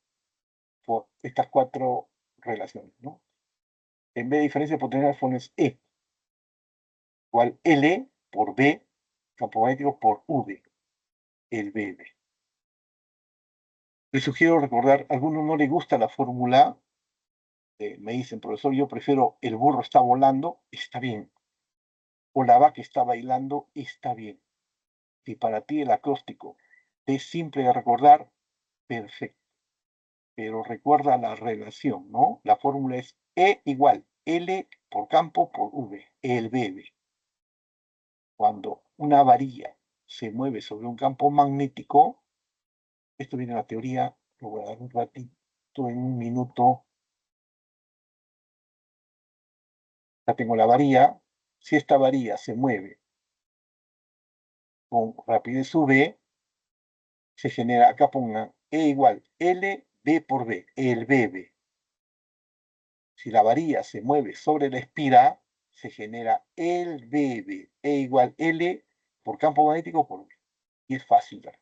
relaciones, ¿no? En vez de diferencia de potencial pones E, igual L por B, campo magnético por V, el BB. Les sugiero recordar, a algunos no les gusta la fórmula, me dicen, profesor, yo prefiero el burro está volando, está bien. O la vaca está bailando, está bien. Si para ti el acróstico es simple de recordar, perfecto. Pero recuerda la relación, ¿no? La fórmula es E igual L por campo por V, el BB. Cuando una varilla se mueve sobre un campo magnético, esto viene de la teoría, lo voy a dar un ratito, en un minuto. Ya tengo la varilla. Si esta varilla se mueve con rapidez V, se genera, acá pongan E igual L, B por B, el BB. Si la varilla se mueve sobre la espira, se genera el BB, E igual L por campo magnético por V. Y es fácil ver.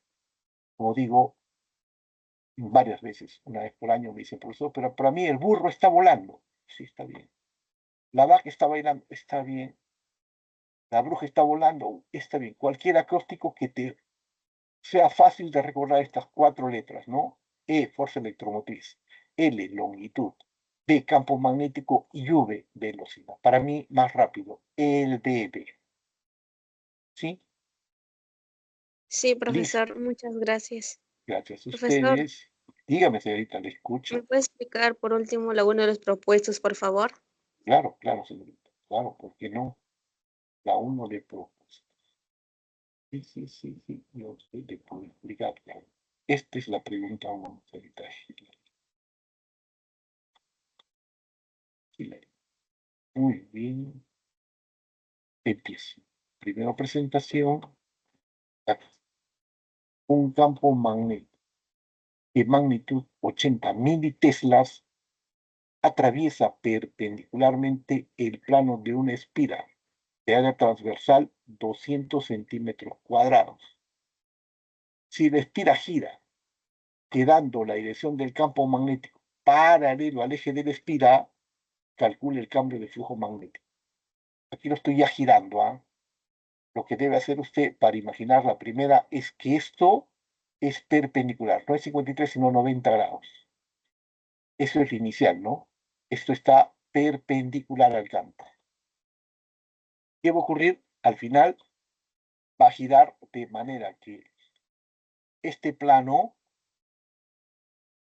Como digo, varias veces, una vez por año me dicen, profesor, pero para mí el burro está volando. Sí, está bien. La vaca está bailando, está bien. La bruja está volando, está bien. Cualquier acróstico que te sea fácil de recordar estas cuatro letras, ¿no? E, fuerza electromotriz. L, longitud. B, campo magnético. Y V, velocidad. Para mí, más rápido. El BB. ¿Sí? Sí, Listo. profesor, muchas gracias. Gracias a Profesor, ustedes. Dígame, señorita, le escucho. ¿Me puede explicar por último la uno de los propuestos, por favor? Claro, claro, señorita. Claro, ¿por qué no? La uno de propuesta. Sí, yo sé, le puedo explicar. Claro. Esta es la pregunta uno, señorita Hilary. Muy bien. Empiezo. Primero presentación. Un campo magnético de magnitud 80 militeslas atraviesa perpendicularmente el plano de una espira de área transversal 200 centímetros cuadrados. Si la espira gira, quedando la dirección del campo magnético paralelo al eje de la espira, calcule el cambio de flujo magnético. Aquí lo estoy ya girando, ¿ah? Lo que debe hacer usted para imaginar la primera es que esto es perpendicular, no es 53 sino 90 grados. Eso es lo inicial, ¿no? Esto está perpendicular al campo. ¿Qué va a ocurrir? Al final va a girar de manera que este plano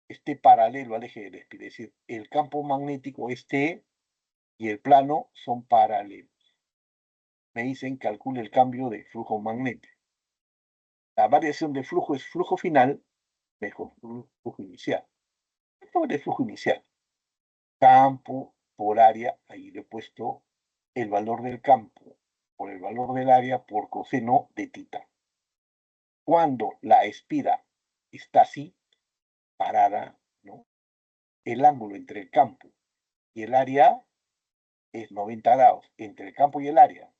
esté paralelo al eje del espira, es decir, el campo magnético y el plano son paralelos. Me dicen calcule el cambio de flujo magnético. La variación de flujo es flujo final, mejor flujo inicial. Esto es el flujo inicial. Campo por área, ahí le he puesto el valor del campo por el valor del área por coseno de tita. Cuando la espira está así, parada, ¿no? El ángulo entre el campo y el área es 90 grados, entre el campo y el área.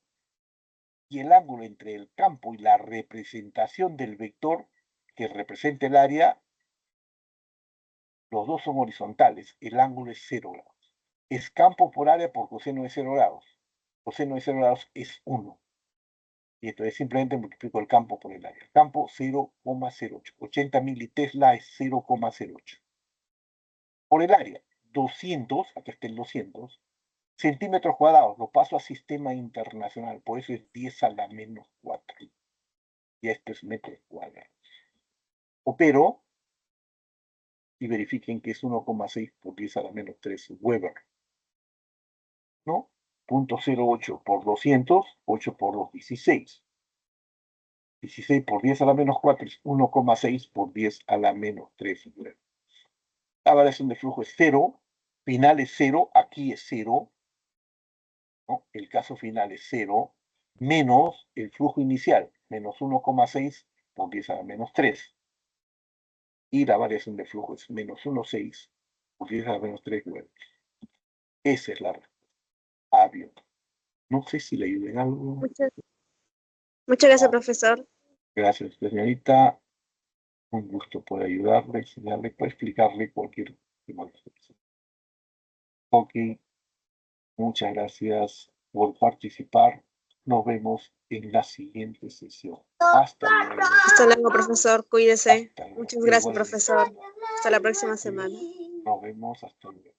Y el ángulo entre el campo y la representación del vector que representa el área, los dos son horizontales, el ángulo es 0 grados. Es campo por área por coseno de 0 grados. Coseno de 0 grados es 1. Y entonces simplemente multiplico el campo por el área. El campo 0,08. 80 militesla es 0,08. Por el área, 200, acá está el 200, centímetros cuadrados. Lo paso a sistema internacional, por eso es 10 a la menos 4. Y esto es metros cuadrados. Opero y verifiquen que es 1,6 por 10 a la menos 3 Weber. ¿No? 0,08 por 200, 8 por 2, 16. 16 por 10 a la menos 4 es 1,6 por 10 a la menos 3. La variación de flujo es 0, final es 0, aquí es 0, ¿no? El caso final es 0, menos el flujo inicial, menos 1,6 por 10 a la menos 3. Y la variación de flujo es menos 1,6 por 10 a la menos 3 vueltas. Esa es la respuesta. Avión. No sé si le ayude en algo. Muchas gracias, profesor. Gracias, señorita. Un gusto poder ayudarle, enseñarle, para explicarle cualquier tema. Ok, muchas gracias por participar. Nos vemos en la siguiente sesión. Hasta luego. Hasta luego, profesor. Cuídese. Hasta luego. Muchas gracias, Igualmente. profesor. Hasta la próxima semana. Nos vemos. Hasta luego.